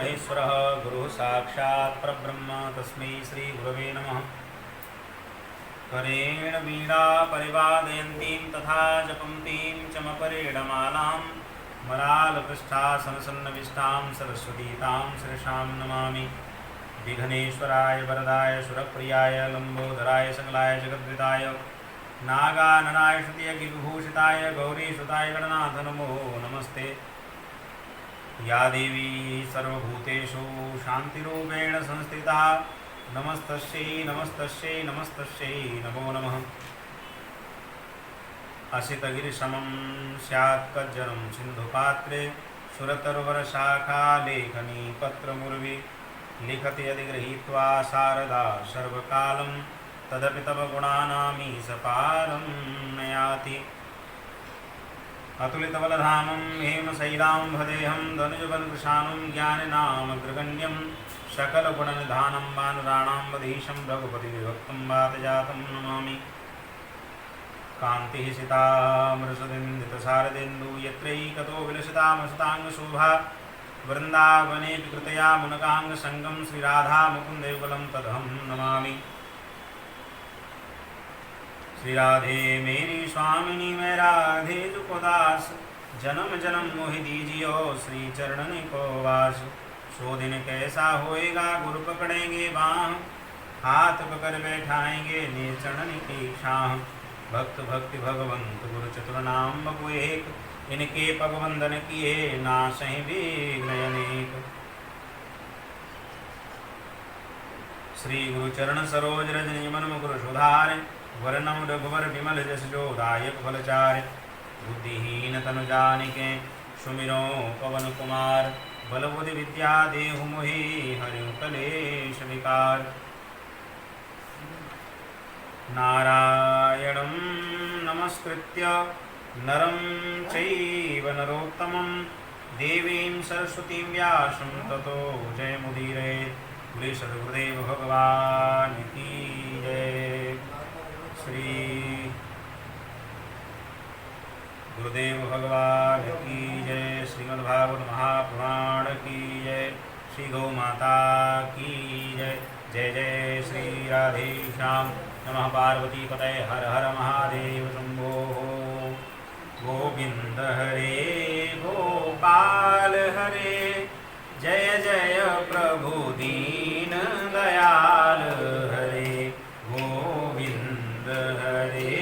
महेश्वरः गुरुः साक्षात् परब्रह्म तस्मै श्रीगुरवे नमः। करेण वीणा परिवादयन्तीं तथा जपन्तीं चमपरेणमालां मलालपृष्ठासनसन्नविष्टां सरस्वतीतां शिरसां नमामि। विघ्नेश्वराय वरदाय सुरप्रियाय लम्बोदराय सकलाय जगद्विताय नागाननाय श्रुतियज्ञविभूषिताय गौरीसुताय गणनाथ नमो नमस्ते। या देवी सर्वभूतेषु शान्तिरूपेण संस्थिता नमस्तस्यै नमस्तस्यै नमस्तस्यै नमो नमः। असितगिरिशमं स्यात् कज्जनं सिन्धुपात्रे सुरतरुवरशाखा लेखनी पत्रमुर्वी लिखति यदि गृहीत्वा शारदा सर्वकालं तदपि तव गुणानामीशपारं नयाति। अतुलितबलधामं हेमशैलां भदेहं धनुजबलकृशानं ज्ञानिनामग्रगण्यं सकलगुणनिधानं वानराणां वधीशं रघुपतिविभक्तं वातजातं नमामि। कान्तिः सितामृषदिन्दितशारदेन्दु यत्रैकतो विलसितामसताङ्गशोभा वृन्दावनेऽपि कृतया मुनकाङ्गसङ्गं श्रीराधामुकुन्दयुगलं तदहं नमामि। श्री राधे मेरी स्वामिनी मैं राधे जुको दास जन्म जन्म मोहि दीजियो श्री चरणन को वास। सो दिन कैसा होएगा गुरु पकड़ेंगे बाँह हाथ पकड़ बैठाएंगे निज चरणन की छाह। भक्त भक्ति भगवंत गुरु चतुर नाम बपु एक इनके पगवंदन किए नासहि विघ्न अनेक। श्री गुरु चरण सरोज रज निज मन मुकुर सुधारे वरनम रघुवर विमल जस जो दायक फलचारि। बुद्धिहीन तनु जानिके सुमिरो पवन कुमार बल बुद्धि विद्या देहु मोहि हरिउ कलेश विकार। नारायणं नमस्कृत्य नरं चैव नरोत्तमं देवीं सरस्वतीं व्यासं ततो जयमुदीरये। बोले सद्गुरुदेव भगवान की जय। श्री गुरुदेव भगवान की जय। श्रीमद्भागवत महापुराण की जय। श्री गौ माता की जय। जय जय श्री राधे श्याम। नमः पार्वती पतये हर हर महादेव शंभो। गोविंद हरे गोपाल हरे जय जय प्रभु दीन दयाल हरे। गोविंद हरे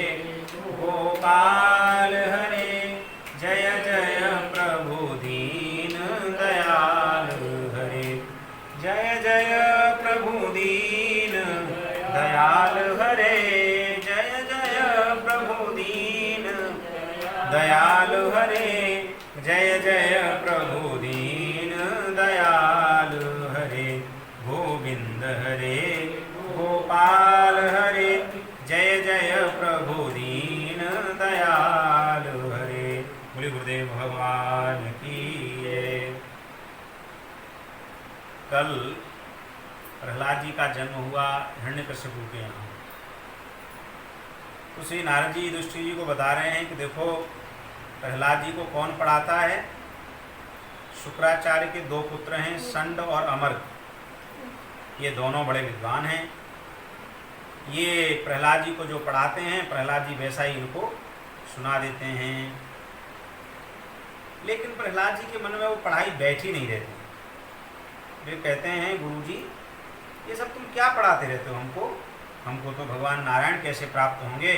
गोपाल हरे जय जय प्रभु दीन दयाल हरे। जय जय प्रभु दीन दयाल हरे। जय जय प्रभु दीन दयाल हरे। जय जय प्रभु दीन दयाल हरे। गोविंद हरे गोपाल हरे जय जय प्रभु दीन दयाल हरे। बोले गुरुदेव भगवान की जय। कल प्रहलाद जी का जन्म हुआ हिरण्यकश्यप के यहाँ। तो श्री नारद जी युधिष्ठिर जी को बता रहे हैं कि देखो प्रहलाद जी को कौन पढ़ाता है। शुक्राचार्य के दो पुत्र हैं संड और अमर। ये दोनों बड़े विद्वान हैं। ये प्रहलाद जी को जो पढ़ाते हैं प्रहलाद जी वैसा ही इनको सुना देते हैं। लेकिन प्रहलाद जी के मन में वो पढ़ाई बैठी नहीं रहती। वे कहते हैं गुरुजी ये सब तुम क्या पढ़ाते रहते हो हमको। हमको तो भगवान नारायण कैसे प्राप्त होंगे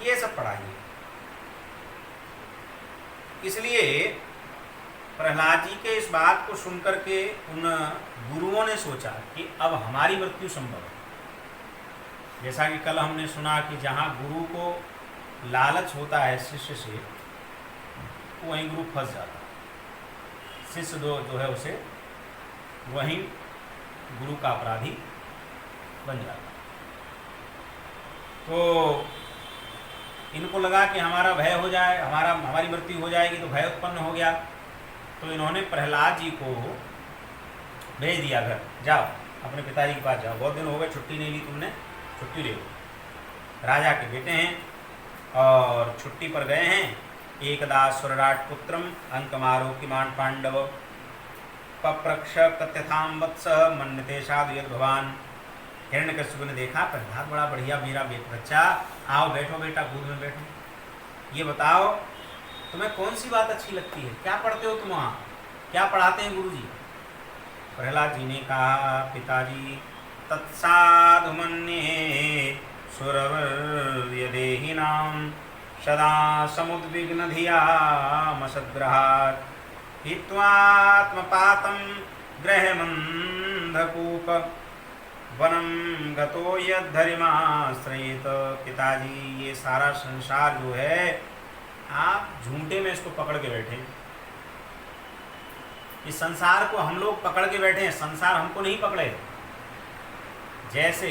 ये सब पढ़ाइए। इसलिए प्रहलाद जी के इस बात को सुनकर के उन गुरुओं ने सोचा कि अब हमारी मृत्यु संभव है। जैसा कि कल हमने सुना कि जहाँ गुरु को लालच होता है शिष्य से वहीं गुरु फंस जाता है। शिष्य जो है उसे वहीं गुरु का अपराधी बन जाता है। तो इनको लगा कि हमारा भय हो जाए हमारी मृत्यु हो जाएगी तो भय उत्पन्न हो गया। तो इन्होंने प्रहलाद जी को भेज दिया घर। जाओ अपने पिताजी के पास जाओ। बहुत दिन हो गए छुट्टी नहीं ली तुमने, छुट्टी ले लो। राजा के बेटे हैं और छुट्टी पर गए हैं। एकदा सुरराट पुत्रम अंकमारोकिमान पांडव पप्रक्ष कथ्यथाम वत्स मन्यते साधु यद भगवान। हिरण्यकशिपु ने देखा प्रहलाद बड़ा बढ़िया मेरा बच्चा, आओ बैठो बेटा, गोद में बैठो, ये बताओ तुम्हें कौन सी बात अच्छी लगती है, क्या पढ़ते हो तुम वहाँ, क्या पढ़ाते हैं गुरुजी। प्रहलाद जी ने कहा पिताजी तत्साधु मन्ये सुरवर्यदेहिनां सदा समुद्विग्न धियामसद्ग्रहात् हित्वात्मपातं ग्रहमन्धकूप वनम गतो यद्धरिमाश्रयेत। पिताजी ये सारा संसार जो है आप झूठे में इसको पकड़ के बैठे, इस संसार को हम लोग पकड़ के बैठे हैं, संसार हमको नहीं पकड़े। जैसे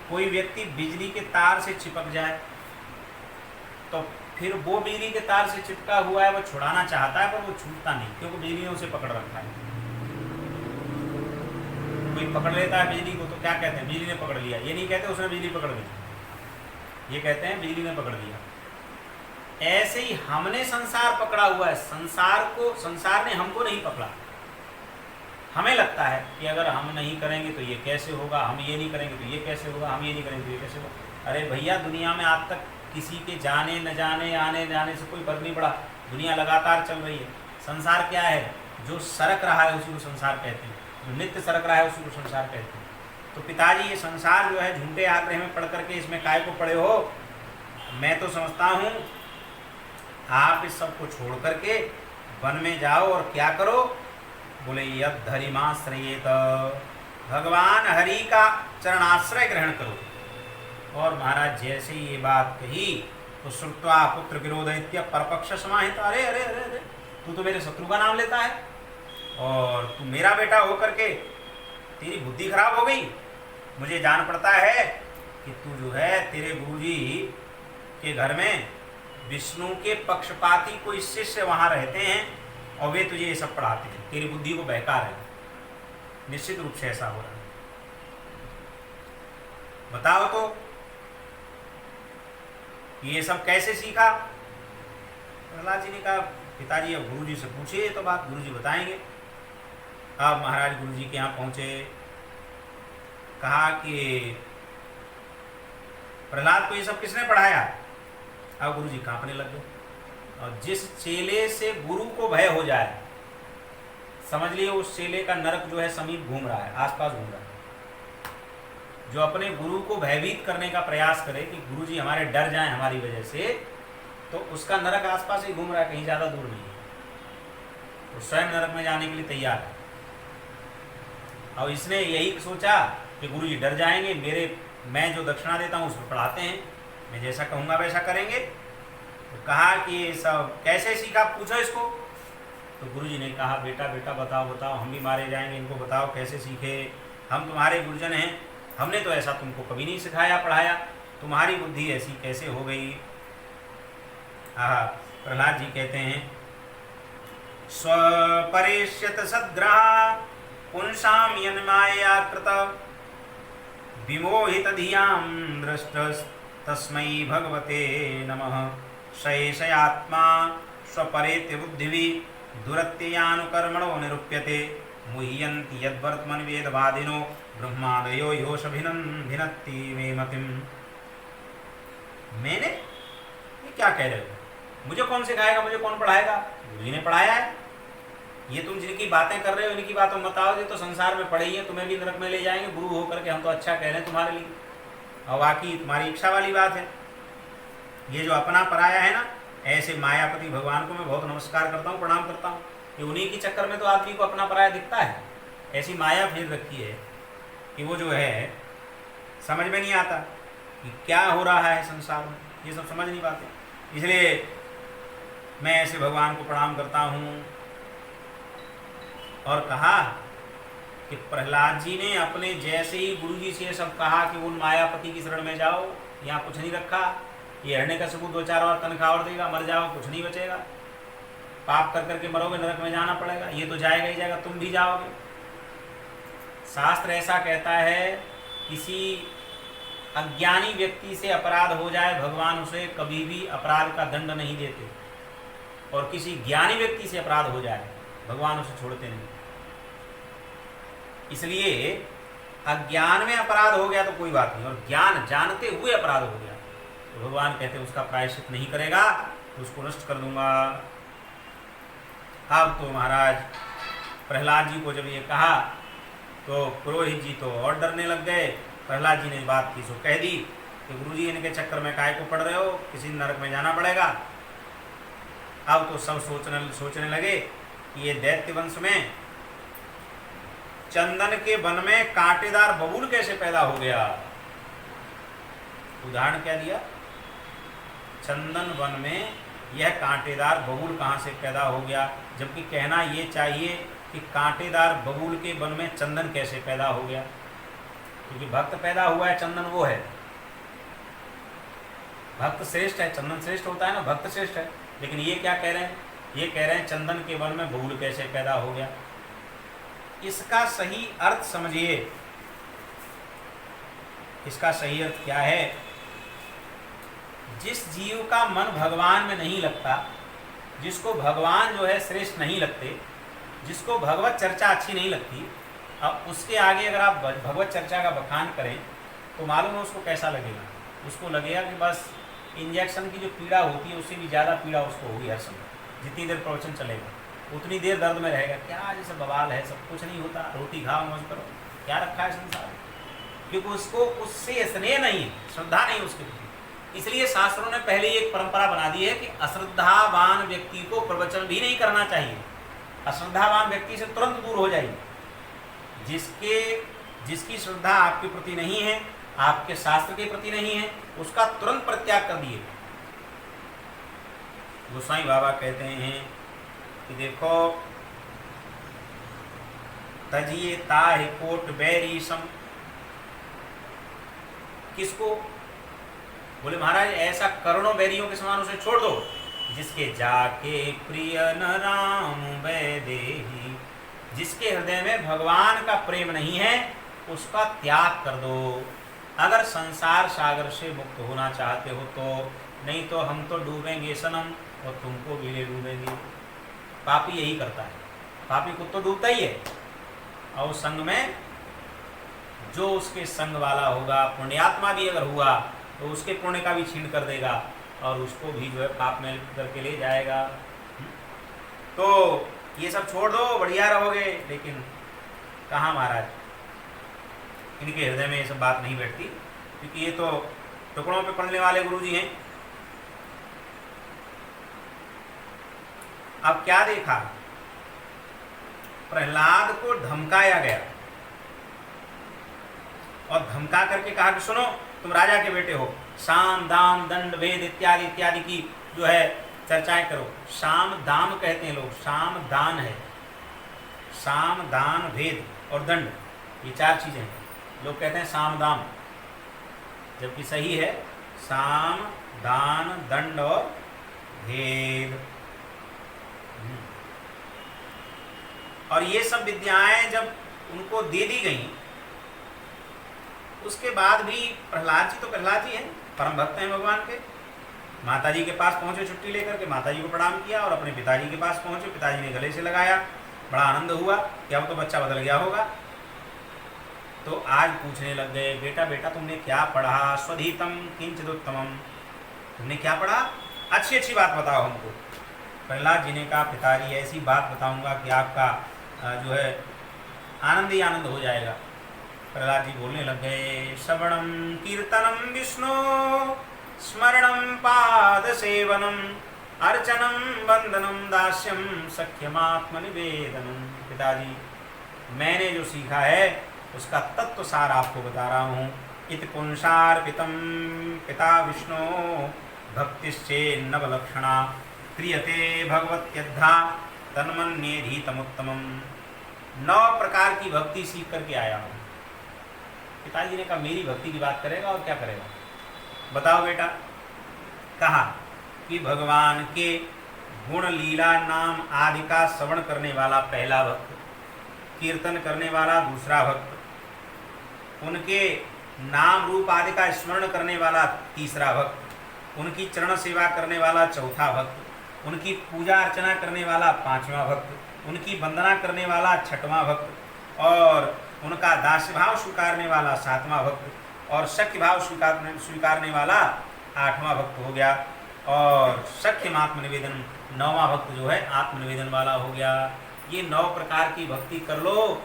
कोई व्यक्ति बिजली के तार से चिपक जाए तो फिर वो बिजली के तार से चिपका हुआ है, वो छुड़ाना चाहता है पर वो छूटता नहीं, क्योंकि बिजली ने उसे पकड़ रखा है। कोई पकड़ लेता है बिजली को तो क्या कहते हैं, बिजली ने पकड़ लिया, ये नहीं कहते उसने बिजली पकड़ ली, ये कहते हैं बिजली ने पकड़ लिया। ऐसे ही हमने संसार पकड़ा हुआ है, संसार को, संसार ने हमको नहीं पकड़ा। हमें लगता है कि अगर हम नहीं करेंगे तो ये कैसे होगा, हम ये नहीं करेंगे तो ये कैसे होगा, हम ये नहीं करेंगे तो ये कैसे होगा। अरे भैया दुनिया में आज तक किसी के जाने न जाने, आने जाने से कोई फर्क नहीं पड़ा, दुनिया लगातार चल रही है। संसार क्या है, जो सरक रहा है उसी को संसार कहते हैं, जो नित्य सरक रहा है उसी को संसार कहते हैं। तो पिताजी ये संसार जो है झूठे आग्रह में पढ़ करके इसमें काय को पड़े हो। मैं तो समझता हूँ आप इस सब को छोड़ करके वन में जाओ और क्या करो, बोले यद्धरिमाश्रयेत, भगवान हरि का चरणाश्रय ग्रहण करो। और महाराज जैसे ही ये बात कही तो श्रुत्वा पुत्र विरोधयत्य परपक्ष समाहित। अरे अरे अरे अरे, तू तो मेरे शत्रु का नाम लेता है और तू मेरा बेटा होकर के तेरी बुद्धि खराब हो गई। मुझे जान पड़ता है कि तू जो है तेरे गुरुजी के घर में विष्णु के पक्षपाती कोई शिष्य वहाँ रहते हैं और वे तुझे ये सब पढ़ाते हैं, तेरी बुद्धि को बहका रहे हैं। निश्चित रूप से ऐसा हो रहा है। बताओ तो ये सब कैसे सीखा। प्रहलाद जी ने कहा पिताजी अब गुरुजी से पूछिए तो बात, गुरुजी बताएंगे। अब महाराज गुरुजी के यहाँ पहुँचे, कहा कि प्रहलाद को ये सब किसने पढ़ाया। अब गुरुजी कांपने लग गए। और जिस चेले से गुरु को भय हो जाए, समझ लिए उस चेले का नरक जो है समीप घूम रहा है, आसपास घूम रहा है। जो अपने गुरु को भयभीत करने का प्रयास करे कि गुरुजी हमारे डर जाएं हमारी वजह से, तो उसका नरक आसपास ही घूम रहा है, कहीं ज़्यादा दूर नहीं है। वो स्वयं नरक में जाने के लिए तैयार है। और इसने यही सोचा कि गुरुजी डर जाएंगे, मैं जो दक्षिणा देता हूँ उसमें पढ़ाते हैं, मैं जैसा कहूँगा वैसा करेंगे। तो कहा कि ये सब कैसे सीखा, पूछो इसको। तो गुरुजी ने कहा बेटा बेटा बताओ बताओ, हम भी मारे जाएंगे, इनको बताओ कैसे सीखे। हम तुम्हारे गुरुजन हैं, हमने तो ऐसा तुमको कभी नहीं सिखाया पढ़ाया, तुम्हारी बुद्धि ऐसी कैसे हो गई। प्रहलाद जी कहते हैं स्वपरिष्यत सद्ग्रहा पुंसाम यन्माया कृत विमोहित धियां दृष्ट तस्मै भगवते नमः। शैषयात्मा स्वपरेत्य बुद्धिवि दुरत्ययानुकर्मणो निरूप्यते मुह्यन्ति यद्वर्तमन वेदवादिनो ब्रह्मादयो योषभिनन्ति मे मतिम। मैंने ये क्या कह रहे हो, मुझे कौन सिखाएगा, मुझे कौन पढ़ाएगा, गुरुजी ने पढ़ाया है। ये तुम जिनकी बातें कर रहे हो इनकी बातों बताओगे तो संसार में पढ़े ही है, तुम्हें भी नरक में ले जाएंगे गुरु होकर के। हम तो अच्छा कह रहे हैं तुम्हारे लिए, और बाकी तुम्हारी इच्छा वाली बात है। ये जो अपना पराया है ना, ऐसे मायापति भगवान को मैं बहुत नमस्कार करता हूँ, प्रणाम करता हूँ कि उन्हीं के चक्कर में तो आदमी को अपना पराया दिखता है। ऐसी माया फेर रखी है कि वो जो है समझ में नहीं आता कि क्या हो रहा है संसार में, ये सब समझ नहीं पाते। इसलिए मैं ऐसे भगवान को प्रणाम करता हूँ। और कहा कि प्रहलाद जी ने अपने जैसे ही गुरुजी से सब कहा कि उन मायापति की शरण में जाओ, यहाँ कुछ नहीं रखा, ये हिरण्यकशिपु 2-4 और तनख्वाह और देगा, मर जाओ कुछ नहीं बचेगा, पाप कर करके मरोगे, नरक में जाना पड़ेगा, ये तो जाएगा ही जाएगा, तुम भी जाओगे। शास्त्र ऐसा कहता है किसी अज्ञानी व्यक्ति से अपराध हो जाए, भगवान उसे कभी भी अपराध का दंड नहीं देते। और किसी ज्ञानी व्यक्ति से अपराध हो जाए, भगवान उसे छोड़ते नहीं। इसलिए अज्ञान में अपराध हो गया तो कोई बात नहीं, और ज्ञान जानते हुए अपराध हो गया तो भगवान कहते उसका प्रायश्चित नहीं करेगा तो उसको नष्ट कर दूंगा। अब तो महाराज प्रहलाद जी को जब ये कहा तो पुरोहित जी तो और डरने लग गए। प्रहलाद जी ने बात की सो कह दी कि गुरु जी इनके चक्कर में काहे को पड़ रहे हो, किसी नरक में जाना पड़ेगा। अब तो सब सोचने लगे कि ये दैत्य वंश में चंदन के वन में कांटेदार बबूल कैसे पैदा हो गया। उदाहरण क्या दिया, चंदन वन में यह कांटेदार बबूल कहाँ से पैदा हो गया, जबकि कहना ये चाहिए कि कांटेदार बबूल के वन में चंदन कैसे पैदा हो गया, क्योंकि भक्त पैदा हुआ है, चंदन वो है। भक्त श्रेष्ठ है, चंदन श्रेष्ठ होता है ना, भक्त श्रेष्ठ है। लेकिन ये क्या कह रहे हैं, ये कह रहे हैं चंदन के वन में बबूल कैसे पैदा हो गया। इसका सही अर्थ समझिए, इसका सही अर्थ क्या है। जिस जीव का मन भगवान में नहीं लगता, जिसको भगवान जो है श्रेष्ठ नहीं लगते, जिसको भगवत चर्चा अच्छी नहीं लगती, अब उसके आगे अगर आप भगवत चर्चा का बखान करें तो मालूम है उसको कैसा लगेगा। उसको लगेगा कि बस इंजेक्शन की जो पीड़ा होती है उससे भी ज़्यादा पीड़ा उसको होगी हर समय। जितनी देर प्रवचन चलेगा उतनी देर दर्द में रहेगा, क्या जैसे बवाल है, सब कुछ नहीं होता, रोटी खाओ मौज करो, क्या रखा है संसार, क्योंकि उसको उससे स्नेह नहीं है, श्रद्धा नहीं उसके प्रति। इसलिए शास्त्रों ने पहले एक परंपरा बना दी है कि अश्रद्धावान व्यक्ति को प्रवचन भी नहीं करना चाहिए। अश्रद्धावान व्यक्ति से तुरंत दूर हो जाइए। जिसकी श्रद्धा आपके प्रति नहीं है, आपके शास्त्र के प्रति नहीं है, उसका तुरंत परित्याग कर दिए। गोसाई बाबा कहते हैं कि देखो, तजिए ताहि कोट बैरी सम। किसको? बोले महाराज ऐसा करोड़ों बैरियों के समान उसे छोड़ दो, जिसके जाके प्रिय न राम वैदेही। जिसके हृदय में भगवान का प्रेम नहीं है उसका त्याग कर दो। अगर संसार सागर से मुक्त होना चाहते हो तो, नहीं तो हम तो डूबेंगे सनम और तुमको भी ले डूबेंगे। पापी यही करता है, पापी को तो डूबता ही है, और संग में जो उसके संग वाला होगा, पुण्यात्मा भी अगर हुआ तो उसके पुण्य का भी छीन कर देगा और उसको भी जो है पाप में करके ले जाएगा। तो ये सब छोड़ दो, बढ़िया रहोगे। लेकिन कहाँ महाराज, इनके हृदय में ये सब बात नहीं बैठती, क्योंकि ये तो टुकड़ों पे पड़ने वाले गुरुजी हैं। अब क्या देखा, प्रहलाद को धमकाया गया और धमका करके कहा कि सुनो, तुम राजा के बेटे हो, साम दाम दंड भेद इत्यादि इत्यादि की जो है चर्चाएं करो। साम दाम कहते हैं लोग, साम दान है, साम दान भेद और दंड, ये चार चीजें हैं। लोग कहते हैं साम दाम, जबकि सही है साम दान दंड और भेद। और ये सब विद्याएं जब उनको दे दी गई, उसके बाद भी प्रहलाद जी तो प्रहलाद जी हैं, परम भक्त हैं भगवान के। माता जी के पास पहुंचे छुट्टी लेकर के, माता जी को प्रणाम किया और अपने पिताजी के पास पहुंचे। पिताजी ने गले से लगाया, बड़ा आनंद हुआ कि अब तो बच्चा बदल गया होगा। तो आज पूछने लग गए, बेटा बेटा तुमने क्या पढ़ा, स्वधीतम किंचिदुत्तमम, तुमने क्या पढ़ा, अच्छी अच्छी बात बताओ हमको। प्रहलाद जी ने कहा, पिताजी ऐसी बात बताऊंगा कि आपका जो है आनंद ही आनंद हो जाएगा। प्रहलाद जी बोलने लग गए, श्रवणम कीर्तनम विष्णु स्मरणम पाद सेवनम अर्चनम वंदनम दास्यम सख्यमात्म निवेदनम। पिताजी मैंने जो सीखा है उसका तत्व सार आपको बता रहा हूँ। इत पुंसार्पितम पिता विष्णु भक्तिश्चे नवलक्षणा क्रियते भगवत्यद्धा तन्मन्येधीतमुत्तमम। 9 प्रकार की भक्ति सीख करके आया हूँ। पिताजी ने कहा मेरी भक्ति की बात करेगा और क्या करेगा, बताओ बेटा। कहा कि भगवान के गुण लीला नाम आदि का श्रवण करने वाला पहला भक्त, कीर्तन करने वाला दूसरा भक्त, उनके नाम रूप आदि का स्मरण करने वाला तीसरा भक्त, उनकी चरण सेवा करने वाला चौथा भक्त, उनकी पूजा अर्चना करने वाला 5वां भक्त, उनकी वंदना करने वाला 6वां भक्त, और उनका दास्य भाव स्वीकारने वाला 7वां भक्त, और सख्य भाव स्वीकारने वाला 8वां भक्त हो गया, और सख्य आत्मनिवेदन 9वां भक्त जो है आत्मनिवेदन वाला हो गया। ये 9 प्रकार की भक्ति कर लो,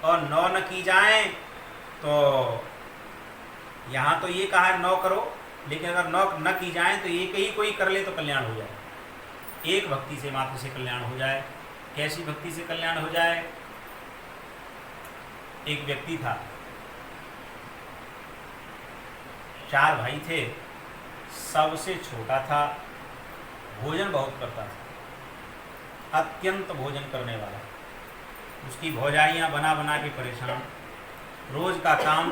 और 9 न की जाए तो यहाँ तो ये कहा है 9 करो, लेकिन अगर 9 न की जाए तो एक ही कोई कर ले तो कल्याण हो जाए। एक भक्ति से मात्र से कल्याण हो जाए। कैसी भक्ति से कल्याण हो जाए? एक व्यक्ति था, 4 भाई थे, सबसे छोटा था, भोजन बहुत करता था, अत्यंत भोजन करने वाला। उसकी भौजाइयाँ बना बना के परेशान। रोज का काम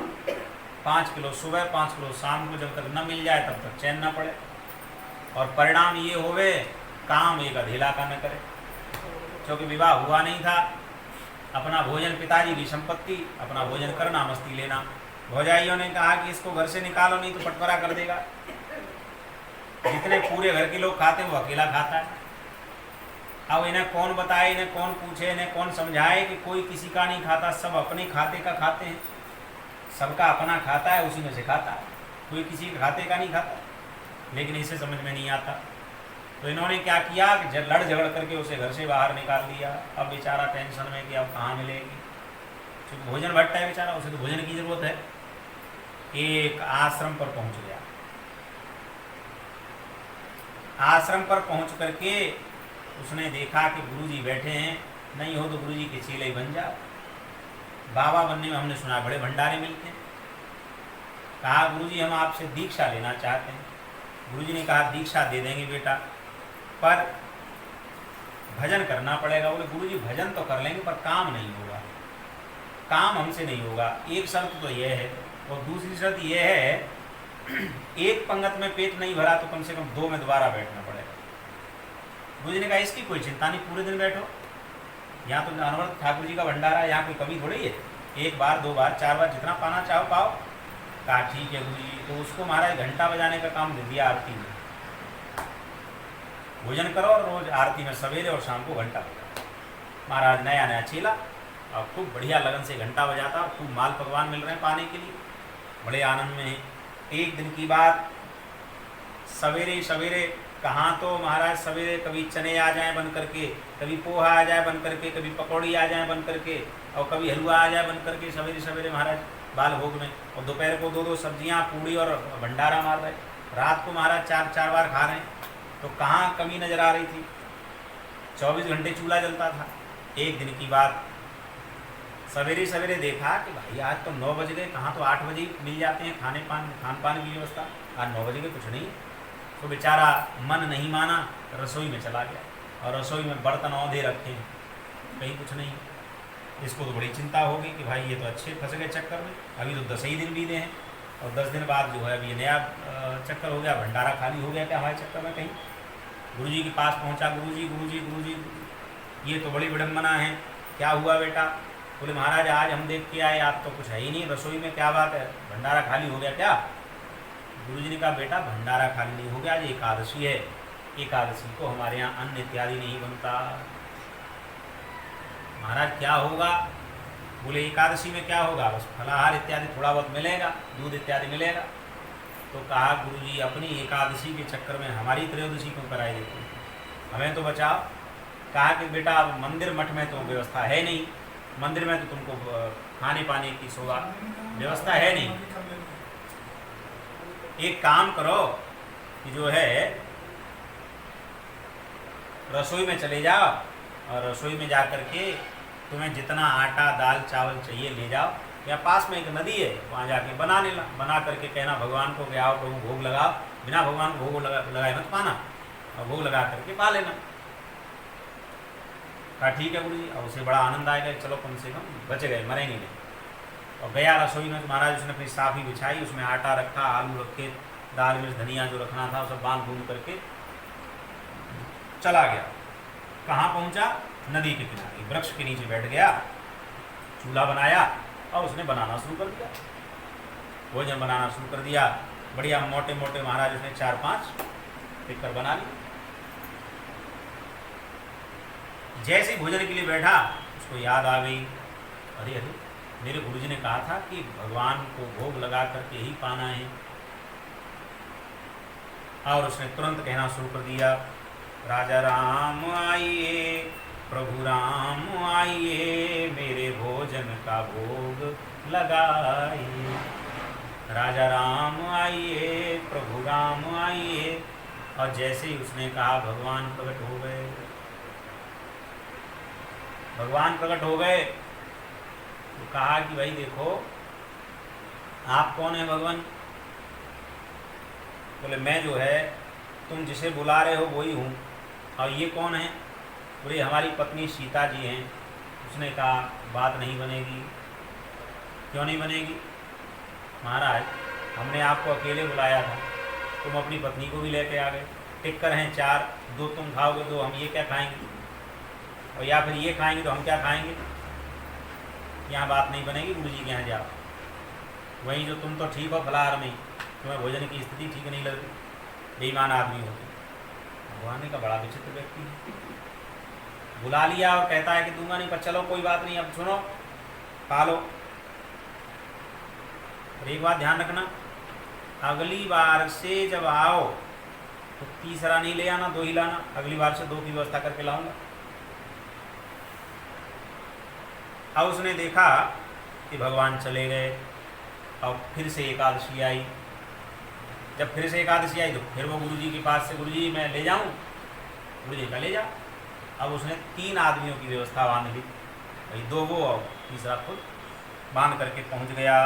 5 किलो सुबह 5 किलो शाम को, जब तक न मिल जाए तब तक चैन न पड़े, और परिणाम ये होवे काम एक अधेला का न करे। क्योंकि विवाह हुआ नहीं था, अपना भोजन पिताजी की संपत्ति, अपना भोजन करना मस्ती लेना। भौजाइयों ने कहा कि इसको घर से निकालो नहीं तो पटपरा कर देगा। जितने पूरे घर के लोग खाते हैं वो अकेला खाता है। अब इन्हें कौन बताए, इन्हें कौन पूछे, इन्हें कौन समझाए कि कोई किसी का नहीं खाता, सब अपने खाते का खाते हैं। सबका अपना खाता है, उसी में से खाता है, कोई किसी के खाते का नहीं खाता। लेकिन इसे समझ में नहीं आता, तो इन्होंने क्या किया कि लड़ झगड़ करके उसे घर से बाहर निकाल दिया। अब बेचारा टेंशन में कि अब कहाँ मिलेगी, क्योंकि भोजन भट्टा है बेचारा, उसे तो भोजन की जरूरत है। एक आश्रम पर पहुंच गया। आश्रम पर पहुंच करके उसने देखा कि गुरुजी बैठे हैं, नहीं हो तो गुरुजी के चेले बन जाओ। बाबा बनने में हमने सुना बड़े भंडारे मिलते हैं। कहा गुरुजी हम आपसे दीक्षा लेना चाहते हैं। गुरुजी ने कहा दीक्षा दे देंगे बेटा, पर भजन करना पड़ेगा। बोले गुरुजी भजन तो कर लेंगे पर काम नहीं होगा, काम हमसे नहीं होगा। एक शर्त तो यह है, और दूसरी शर्त यह है एक पंगत में पेट नहीं भरा तो कम से कम 2 में दोबारा बैठना पड़ेगा। गुरुजी ने कहा इसकी कोई चिंता नहीं, पूरे दिन बैठो। यहाँ तो अनवरत ठाकुर जी का भंडारा, यहाँ कोई कमी थोड़ी है, 1 बार 2 बार 4 बार जितना पाना चाहो पाओ। कहा ठीक है गुरुजी। तो उसको महाराज घंटा बजाने का काम दे दिया आरती में। भोजन करो और रोज आरती में सवेरे और शाम को घंटा बजाओ। महाराज नया नया चेला और खूब बढ़िया लगन से घंटा बजाता, और खूब माल पकवान मिल रहे हैं पाने के लिए, बड़े आनंद में। एक दिन की बात, सवेरे सवेरे कहाँ तो महाराज सवेरे कभी चने आ जाएं बन करके, कभी पोहा आ जाए बन करके, कभी पकौड़ी आ जाए बन करके, और कभी हलवा आ जाए बन करके सवेरे सवेरे महाराज बाल भोग में। और दोपहर को 2-2 सब्जियां, पूड़ी और भंडारा मार रहे। रात को महाराज 4-4 बार खा रहे हैं। तो कहाँ कमी नजर आ रही थी? 24 घंटे चूल्हा जलता था। एक दिन की बात, सवेरे सवेरे देखा कि भाई आज तो 9 बज गए, कहाँ तो 8 बजे मिल जाते हैं खान पान की व्यवस्था, आज 9 बजे के कुछ नहीं। तो बेचारा मन नहीं माना, रसोई में चला गया, और रसोई में बर्तन औंधे रखे हैं, कहीं कुछ नहीं। इसको तो बड़ी चिंता होगी कि भाई ये तो अच्छे फंस गए चक्कर में, अभी तो 10 ही दिन बीते हैं, और 10 दिन बाद जो है अभी नया चक्कर हो गया, भंडारा खाली हो गया क्या हमारे चक्कर में कहीं। गुरुजी के पास पहुंचा, गुरुजी गुरुजी गुरुजी ये तो बड़ी विडम्बना है, क्या हुआ बेटा? बोले महाराज आज हम देख के आए आप तो कुछ है ही नहीं रसोई में, क्या बात है, भंडारा खाली हो गया क्या? गुरुजी ने कहा बेटा भंडारा खाली नहीं हो गया, आज एकादशी है, एकादशी को हमारे यहाँ अन्न इत्यादि नहीं बनता। महाराज क्या होगा? बोले एकादशी में क्या होगा, बस फलाहार इत्यादि थोड़ा बहुत मिलेगा, दूध इत्यादि मिलेगा। तो कहा गुरुजी अपनी एकादशी के चक्कर में हमारी त्रयोदशी क्यों कराई देती, हमें तो बचाओ। कहा कि बेटा अब मंदिर मठ में तो व्यवस्था है नहीं, मंदिर में तो तुमको खाने पाने की सोवा व्यवस्था है नहीं। एक काम करो कि जो है रसोई में चले जाओ, और रसोई में जा कर के तुम्हें जितना आटा दाल चावल चाहिए ले जाओ, या पास में एक नदी है वहाँ जाके बना लेना, बना करके कहना भगवान को कि आओ तो भोग लगाओ, बिना भगवान को भोग लगाए मत पाना, और भोग लगा करके पा लेना। कहा ठीक है गुरुजी। अब उसे बड़ा आनंद आएगा, चलो कम से कम बच गए, मरेंगे नहीं। और गया रसोई में, तो महाराज उसने अपनी साफी बिछाई, उसमें आटा रखा, आलू रखे, दाल मिर्च धनिया जो रखना था सब बांध बूंद करके चला गया। कहाँ पहुँचा? नदी के किनारे वृक्ष के नीचे बैठ गया, चूल्हा बनाया और उसने बनाना शुरू कर दिया, भोजन बनाना शुरू कर दिया। बढ़िया मोटे मोटे महाराज उसने 4-5 टिक्कर बना ली। जैसे ही भोजन के लिए बैठा उसको याद आ गई, अरे अरे मेरे गुरुजी ने कहा था कि भगवान को भोग लगा करके ही पाना है। और उसने तुरंत कहना शुरू कर दिया, राजा राम आइए, प्रभु राम आइए, मेरे भोजन का भोग लगाइए। राजा राम आइए, प्रभु राम आइए। और जैसे ही उसने कहा भगवान प्रकट हो गए। भगवान प्रकट हो गए तो कहा कि भाई देखो आप कौन है भगवान? बोले मैं जो है तुम जिसे बुला रहे हो वही हूँ। और ये कौन है? बोले हमारी पत्नी सीता जी हैं। उसने कहा बात नहीं बनेगी। क्यों नहीं बनेगी? महाराज हमने आपको अकेले बुलाया था, तुम अपनी पत्नी को भी लेके आ गए। टिक्कर हैं 4, 2 तुम खाओगे, 2 हम, ये क्या खाएंगे? और या फिर ये खाएंगे तो हम क्या खाएंगे? यहाँ बात नहीं बनेगी, गुरु जी के यहाँ जाओ। वहीं जो तुम तो ठीक हो फलाहार में, तुम्हें भोजन की स्थिति ठीक नहीं लगती, बेईमान आदमी हो। भगवान का बड़ा विचित्र व्यक्ति है। बुला लिया और कहता है कि दूंगा नहीं, पर चलो कोई बात नहीं, अब सुनो खा लो। और एक बात ध्यान रखना, अगली बार से जब आओ तो तीसरा नहीं ले आना, 2 ही लाना। अगली बार से 2 की व्यवस्था करके लाऊंगा। अब उसने देखा कि भगवान चले गए और फिर से एकादशी आई। जब फिर से एकादशी आई तो फिर वो गुरुजी के पास से, गुरुजी मैं ले जाऊं? गुरुजी का ले जा। अब उसने 3 आदमियों की व्यवस्था बांध ली, भाई 2 वो और तीसरा खुद बांध करके पहुंच गया।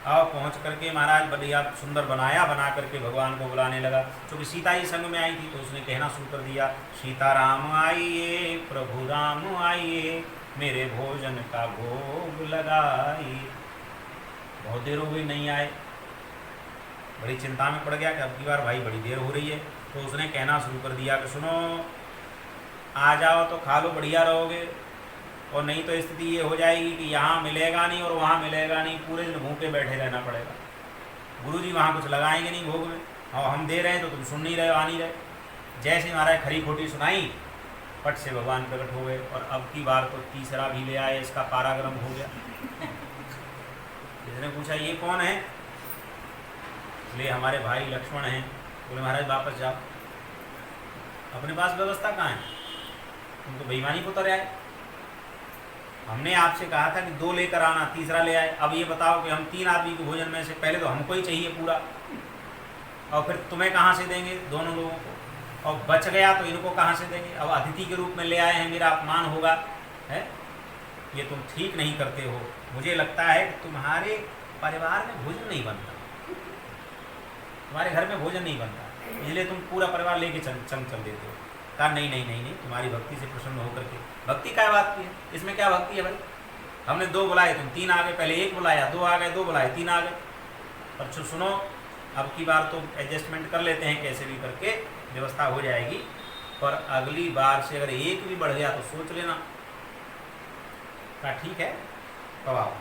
और पहुंच करके महाराज बढ़िया सुंदर बना करके भगवान को बुलाने लगा। क्योंकि सीता ही संग में आई थी तो उसने कहना शुरू कर दिया, सीता राम आइए, प्रभु राम आइए, मेरे भोजन का भोग लगाइए। बहुत देर हो गई नहीं आए, बड़ी चिंता में पड़ गया कि अब की बार भाई बड़ी देर हो रही है। तो उसने कहना शुरू कर दिया कि सुनो आ जाओ तो खा लो, बढ़िया रहोगे, और नहीं तो स्थिति ये हो जाएगी कि यहाँ मिलेगा नहीं और वहाँ मिलेगा नहीं, पूरे दिन भूखे बैठे रहना पड़ेगा। गुरुजी वहाँ कुछ लगाएंगे नहीं भोग में, और हम दे रहे हैं तो तुम सुन नहीं रहे हो, आ नहीं रहे। जैसे हमारा खरी खोटी सुनाई, पट से भगवान प्रकट हो गए। और अब की बार तो तीसरा भी ले आए, इसका पारा गर्म हो गया। इसने पूछा ये कौन है? बोले हमारे भाई लक्ष्मण हैं। बोले महाराज वापस जाओ, अपने पास व्यवस्था कहाँ है? तुम तो बेईमानी को उतर आए। हमने आपसे कहा था कि 2 लेकर आना, तीसरा ले आए। अब ये बताओ कि हम 3 आदमी के भोजन में से पहले तो हमको ही चाहिए पूरा, और फिर तुम्हें कहाँ से देंगे दोनों लोगों को? और बच गया तो इनको कहाँ से देंगे? अब अतिथि के रूप में ले आए हैं, मेरा अपमान होगा है। ये तुम ठीक नहीं करते हो। मुझे लगता है कि तुम्हारे परिवार में भोजन नहीं बनता, तुम्हारे घर में भोजन नहीं बनता, इसलिए तुम पूरा परिवार लेके चल देते हो। कहा नहीं नहीं नहीं नहीं, तुम्हारी भक्ति से प्रसन्न होकर के। भक्ति क्या बात की है? इसमें क्या भक्ति है भाई? हमने 2 बुलाए, तुम 3 आ गए। पहले 1 बुलाया, 2 आ गए, 2 बुलाए, 3 आ गए। पर सुनो, अब की बार तो एडजस्टमेंट कर लेते हैं, कैसे भी करके व्यवस्था हो जाएगी, पर अगली बार से अगर 1 भी बढ़ गया तो सोच लेना। कहा ठीक है, कब आओ?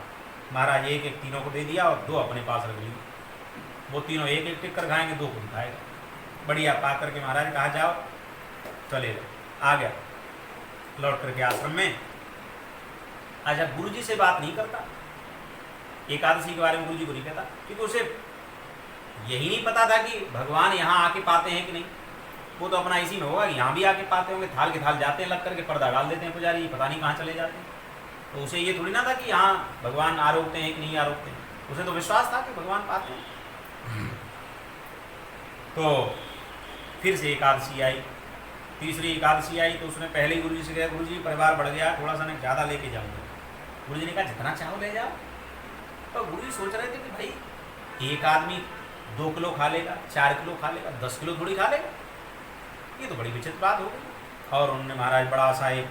महाराज 1-1 तीनों को दे दिया और 2 अपने पास रख ली। वो तीनों 1-1 टिक कर खाएंगे, 2 खुद खाएगा। बढ़िया पा करके महाराज कहा जाओ, चले आ गया लौट करके आश्रम में। अच्छा गुरुजी से बात नहीं करता, एकादशी के बारे में गुरुजी को नहीं कहता, क्योंकि उसे यही नहीं पता था कि भगवान यहाँ आके पाते हैं कि नहीं। वो तो अपना इसी में होगा कि यहाँ भी आके पाते होंगे, थाल के थाल जाते हैं, लग करके पर्दा डाल देते हैं पुजारी, पता नहीं कहाँ चले जाते हैं। तो उसे ये थोड़ी ना था कि यहाँ भगवान आरोपते हैं कि नहीं आरोपते हैं। उसे तो विश्वास था कि भगवान पाते हैं। तो फिर से एकादशी आई, तीसरी एकादशी आई तो उसने पहले ही गुरुजी से कहा, गुरुजी परिवार बढ़ गया, थोड़ा सा ना ज़्यादा लेके जाऊँगा। गुरुजी ने कहा जितना चाहो ले जाओ। तो गुरुजी सोच रहे थे कि भाई एक आदमी 2 किलो खा लेगा, 4 किलो खा लेगा, 10 किलो थोड़ी खा लेगा, ये तो बड़ी विचित्र बात हो गई। और उन्होंने महाराज बड़ा सा एक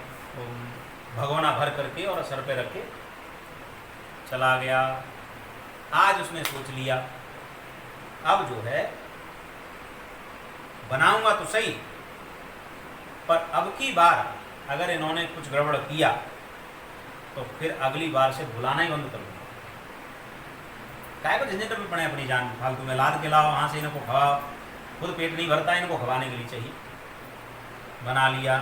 भगोना भर करके और सर पे रख के चला गया। आज उसने सोच लिया अब जो है बनाऊंगा तो सही, पर अब की बार अगर इन्होंने कुछ गड़बड़ किया तो फिर अगली बार से बुलाना ही बंद कर दूंगा। काय को झंझट में पड़े अपनी जान, फालतू में लाद के लाओ, वहाँ से इनको खवाओ, खुद पेट नहीं भरता, इनको खवाने के लिए चाहिए। बना लिया,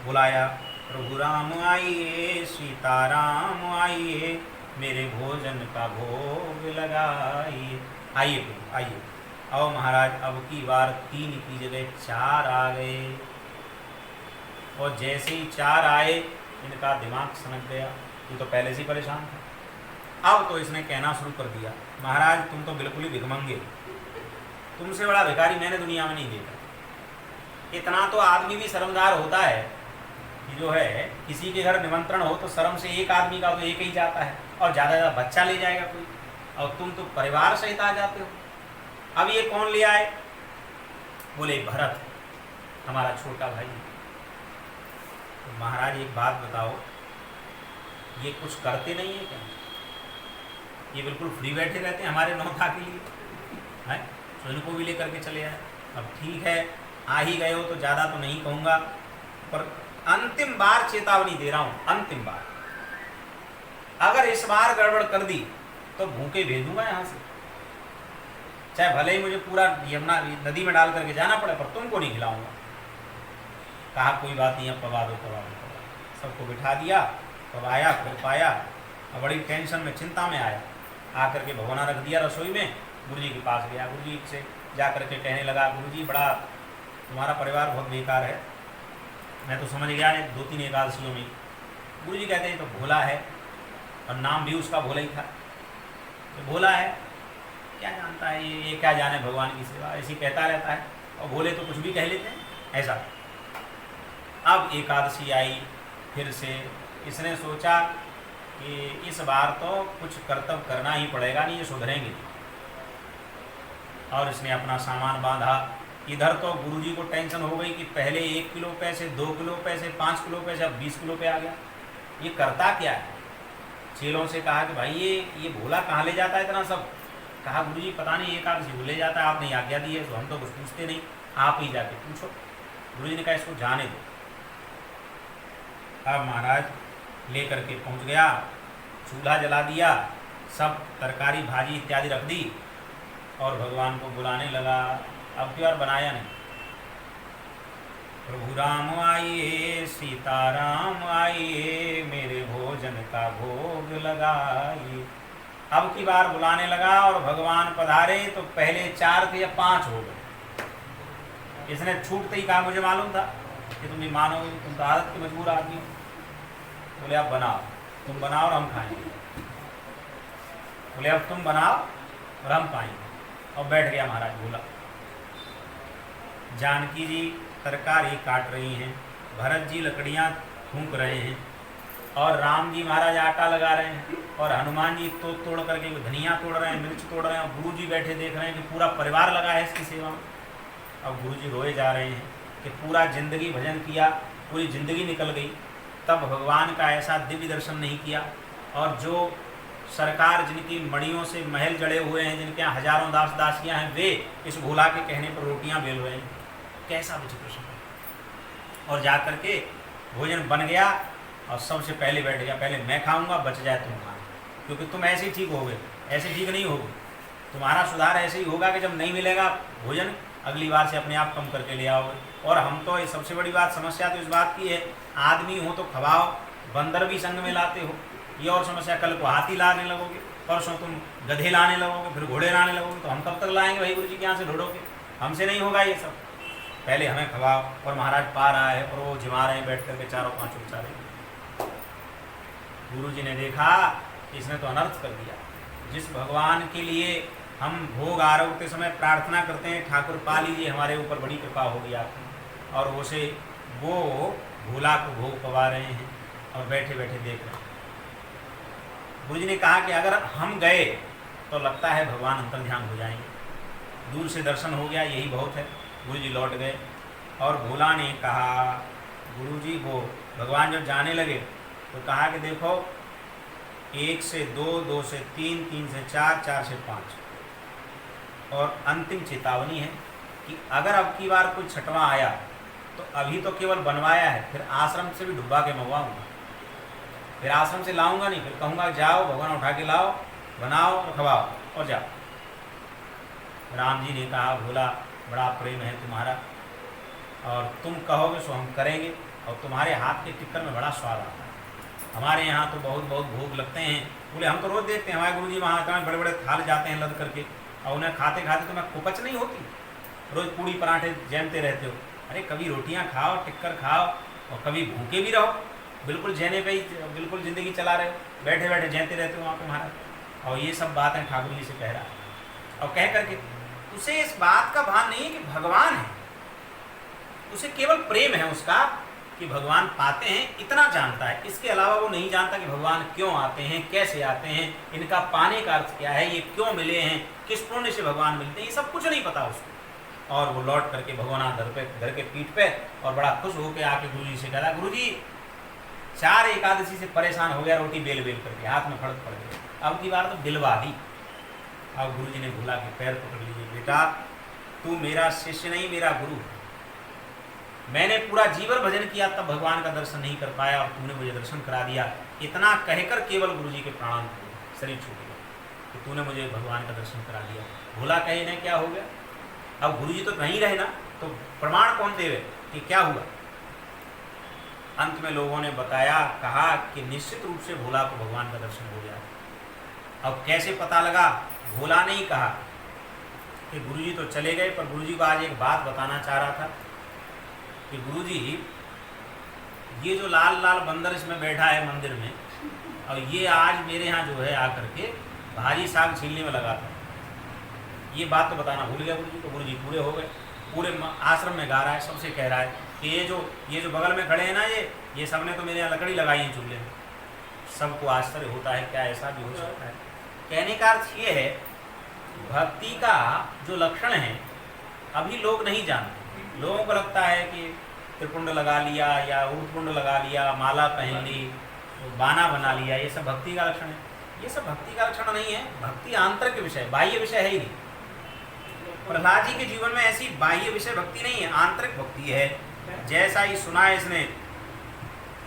बुलाया, प्रभु राम आइए, सीताराम आइए, मेरे भोजन का भोग लगाइए। आइए प्रभु आइए। आओ महाराज, अब की बार 3 की जगह 4 आ गए। और जैसे ही 4 आए, इनका दिमाग सनक गया। ये तो पहले से ही परेशान था। अब तो इसने कहना शुरू कर दिया, महाराज तुम तो बिल्कुल ही भिखमंगे, तुमसे बड़ा भिखारी मैंने दुनिया में नहीं देखा। इतना तो आदमी भी शर्मदार होता है कि जो है किसी के घर निमंत्रण हो तो शर्म से एक आदमी का तो एक ही जाता है, और ज़्यादा ज़्यादा बच्चा ले जाएगा कोई, और तुम तो परिवार सहित आ जाते हो। अब ये कौन ले आए? बोले भरत, हमारा छोटा भाई। तो महाराज एक बात बताओ, ये कुछ करते नहीं है क्या? ये बिल्कुल फ्री बैठे रहते हैं हमारे नौथा के लिए, है तो इनको भी लेकर के चले आए। अब ठीक है, आ ही गए हो तो ज़्यादा तो नहीं कहूँगा, पर अंतिम बार चेतावनी दे रहा हूँ, अंतिम बार। अगर इस बार गड़बड़ कर दी तो भूखे भेजूंगा यहाँ से, चाहे भले ही मुझे पूरा यमुना नदी में डाल करके जाना पड़े, पर तुमको नहीं खिलाऊंगा। कहा कोई बात नहीं, अब पवा दो पवा दो पवा दो। सबको बिठा दिया, पवाया, फिर पाया। और बड़ी टेंशन में, चिंता में आया, आकर के भगोना रख दिया रसोई में। गुरुजी के पास गया, गुरुजी से जा करके कहने लगा, गुरुजी बड़ा तुम्हारा परिवार बहुत बेकार है, मैं तो समझ गया 2-3 एकादशियों में। गुरुजी कहते हैं तो भोला है, और नाम भी उसका भोला ही था। तो भोला है, क्या जानता है ये क्या जाने भगवान की सेवा, ऐसी कहता रहता है, और भोले तो कुछ भी कह लेते हैं ऐसा। अब एकादशी आई, फिर से इसने सोचा कि इस बार तो कुछ कर्तव्य करना ही पड़ेगा, नहीं ये सुधरेंगे। और इसने अपना सामान बांधा। इधर तो गुरुजी को टेंशन हो गई कि पहले 1 किलो पैसे, 2 किलो पैसे, 5 किलो पैसे, अब 20 किलो पे आ गया। ये करता क्या है? चेलों से कहा कि भाई ये भोला कहाँ ले जाता है इतना सब? कहा गुरुजी पता नहीं, एकादशी को ले जाता है, आपने आज्ञा दी है तो हम तो कुछ पूछते नहीं, आप ही जाके पूछो। गुरुजी ने कहा इसको जाने दो। अब महाराज ले करके पहुँच गया, चूल्हा जला दिया, सब तरकारी भाजी इत्यादि रख दी, और भगवान को बुलाने लगा। अब की बार बनाया नहीं, प्रभु राम आइए, सीताराम आइए, मेरे भोजन का भोग लगाइए। अब की बार बुलाने लगा, और भगवान पधारे तो पहले 4 थे या 5 हो गए। इसने छूटते ही कहा, मुझे मालूम था कि तुम नहीं मानोगे, तुम तो आदत के मजबूर आदमी हो। बोले आप बनाओ, तुम बनाओ और हम खाएंगे। बोले अब तुम बनाओ और हम पाएंगे। और बैठ गया महाराज भोला। जानकी जी तरकारी काट रही हैं, भरत जी लकड़ियाँ फूंक रहे हैं, और राम जी महाराज आटा लगा रहे हैं, और हनुमान जी तोड़ करके धनिया तोड़ रहे हैं, मिर्च तोड़ रहे हैं, और गुरु जी बैठे देख रहे हैं कि पूरा परिवार लगा है इसकी सेवा में। अब गुरु जी रोए जा रहे हैं कि पूरा जिंदगी भजन किया, पूरी जिंदगी निकल गई, तब भगवान का ऐसा दिव्य दर्शन नहीं किया। और जो सरकार जिनकी मड़ियों से महल जड़े हुए हैं, जिनके यहाँ हजारों दास दासियाँ हैं, वे इस भोला के कहने पर रोटियाँ बेल रहे हैं। कैसा विचित्र समय। और जा करके भोजन बन गया, और सबसे पहले बैठ गया, पहले मैं खाऊंगा, बच जाए तुम खाना, क्योंकि तुम ऐसे ही ठीक होगे, ऐसे ठीक नहीं होगे। तुम्हारा सुधार ऐसे ही होगा कि जब नहीं मिलेगा भोजन, अगली बार से अपने आप कम करके ले आओगे। और हम तो सबसे बड़ी बात, समस्या तो इस बात की है, आदमी हो तो खवाओ, बंदर भी संग में लाते हो, ये और समस्या। कल को हाथी लाने लगोगे, परसों तुम गधे लाने लगोगे, फिर घोड़े लाने लगोगे, तो हम कब तक लाएंगे भाई? गुरु जी के यहाँ से ढूंढोगे, हमसे नहीं होगा ये सब। पहले हमें खवाओ। और महाराज पा रहा है, और वो जिमा रहे हैं बैठ करके, 4-5 बेचारे। गुरु जी ने देखा इसने तो अनर्थ कर दिया। जिस भगवान के लिए हम भोग आरोग्य समय प्रार्थना करते हैं, ठाकुर पा लीजिए, हमारे ऊपर बड़ी कृपा होगी आपकी, और उसे वो भोला को भोग पवा रहे हैं, और बैठे बैठे देख रहे हैं। गुरु जी ने कहा कि अगर हम गए तो लगता है भगवान अंतर ध्यान हो जाएंगे। दूर से दर्शन हो गया, यही बहुत है। गुरु जी लौट गए, और भोला ने कहा, गुरु जी वो भगवान जब जाने लगे तो कहा कि देखो 1 से 2, 2 से 3, 3 से 4, 4 से 5, और अंतिम चेतावनी है कि अगर अब की बार कोई छठवां आया तो अभी तो केवल बनवाया है, फिर आश्रम से भी डुबा के मंगवाऊंगा, फिर आश्रम से लाऊंगा नहीं, फिर कहूँगा जाओ भगवान उठा के लाओ, बनाओ और खवाओ और जाओ। राम जी ने कहा, भोला बड़ा प्रेम है तुम्हारा, और तुम कहोगे सो हम करेंगे, और तुम्हारे हाथ के टिक्कर में बड़ा स्वाद आता है। हमारे यहाँ तो बहुत बहुत भोग लगते हैं। बोले हम तो रोज़ देखते हैं हमारे गुरुजी वहाँ बड़े बड़े थाल जाते हैं लद करके, और उन्हें खाते खाते तुम्हें कुपच नहीं होती? रोज़ पूड़ी पराठे जैनते रहते हो। अरे कभी रोटियाँ खाओ, टिक्कर खाओ, और कभी भूखे भी रहो, बिल्कुल जैने पे ही बिल्कुल ज़िंदगी चला रहे हो, बैठे बैठे जैनते रहते हो वहाँ पे महाराज। और ये सब बातें ठाकुर जी से कह रहा है, और कह करके उसे इस बात का भान नहीं है कि भगवान है, उसे केवल प्रेम है उसका कि भगवान पाते हैं, इतना जानता है। इसके अलावा वो नहीं जानता कि भगवान क्यों आते हैं, कैसे आते हैं, इनका पाने का अर्थ क्या है, ये क्यों मिले हैं, किस पुण्य से भगवान मिलते हैं, ये सब कुछ नहीं पता उसको। और वो लौट करके भगवान घर के पीठ पे और बड़ा खुश होकर आके गुरुजी से कहा, गुरुजी 4 एकादशी से परेशान हो गया, रोटी बेल बेल करके हाथ में फर्क पड़ गया, अब की बार तो दिलवा दी। अब गुरुजी ने बोला कि पैर पकड़ लीजिए, बेटा तू मेरा शिष्य नहीं मेरा गुरु है। मैंने पूरा जीवन भजन किया तब भगवान का दर्शन नहीं कर पाया, और तूने मुझे दर्शन करा दिया। इतना कहकर केवल गुरुजी के प्राण शरीर छूट गया कि तूने मुझे भगवान का दर्शन करा दिया। भोला कहे ना क्या हो गया, अब गुरुजी तो नहीं रहे ना, तो प्रमाण कौन देवे कि क्या हुआ। अंत में लोगों ने बताया, कहा कि निश्चित रूप से भोला को भगवान का दर्शन हो गया। अब कैसे पता लगा? भोला ने ही कहा कि गुरुजी तो चले गए, पर गुरुजी को आज एक बात बताना चाह रहा था कि गुरुजी ये जो लाल लाल बंदर इसमें बैठा है मंदिर में, और ये आज मेरे यहाँ जो है आकर के भारी साग छीलने में लगा था, ये बात तो बताना भूल गया गुरुजी। तो गुरुजी पूरे हो गए, पूरे आश्रम में गा रहा है, सबसे कह रहा है कि ये जो बगल में खड़े हैं ना, ये सबने तो मेरे यहाँ लकड़ी लगाई है चूल्हे में। सबको आश्चर्य होता है, क्या ऐसा भी हो सकता है। कहने का अर्थ ये है, भक्ति का जो लक्षण है अभी लोग नहीं जानते। लोगों को लगता है कि त्रिपुंड लगा लिया या ऊर्ध्वपुंड लगा लिया, माला पहन ली, बाना बना लिया, ये सब भक्ति का लक्षण है। ये सब भक्ति का लक्षण नहीं है। भक्ति आंतरिक विषय, बाह्य विषय है ही नहीं। प्रहलाद जी के जीवन में ऐसी बाह्य विषय भक्ति नहीं है, आंतरिक भक्ति है। जैसा ही सुना इसने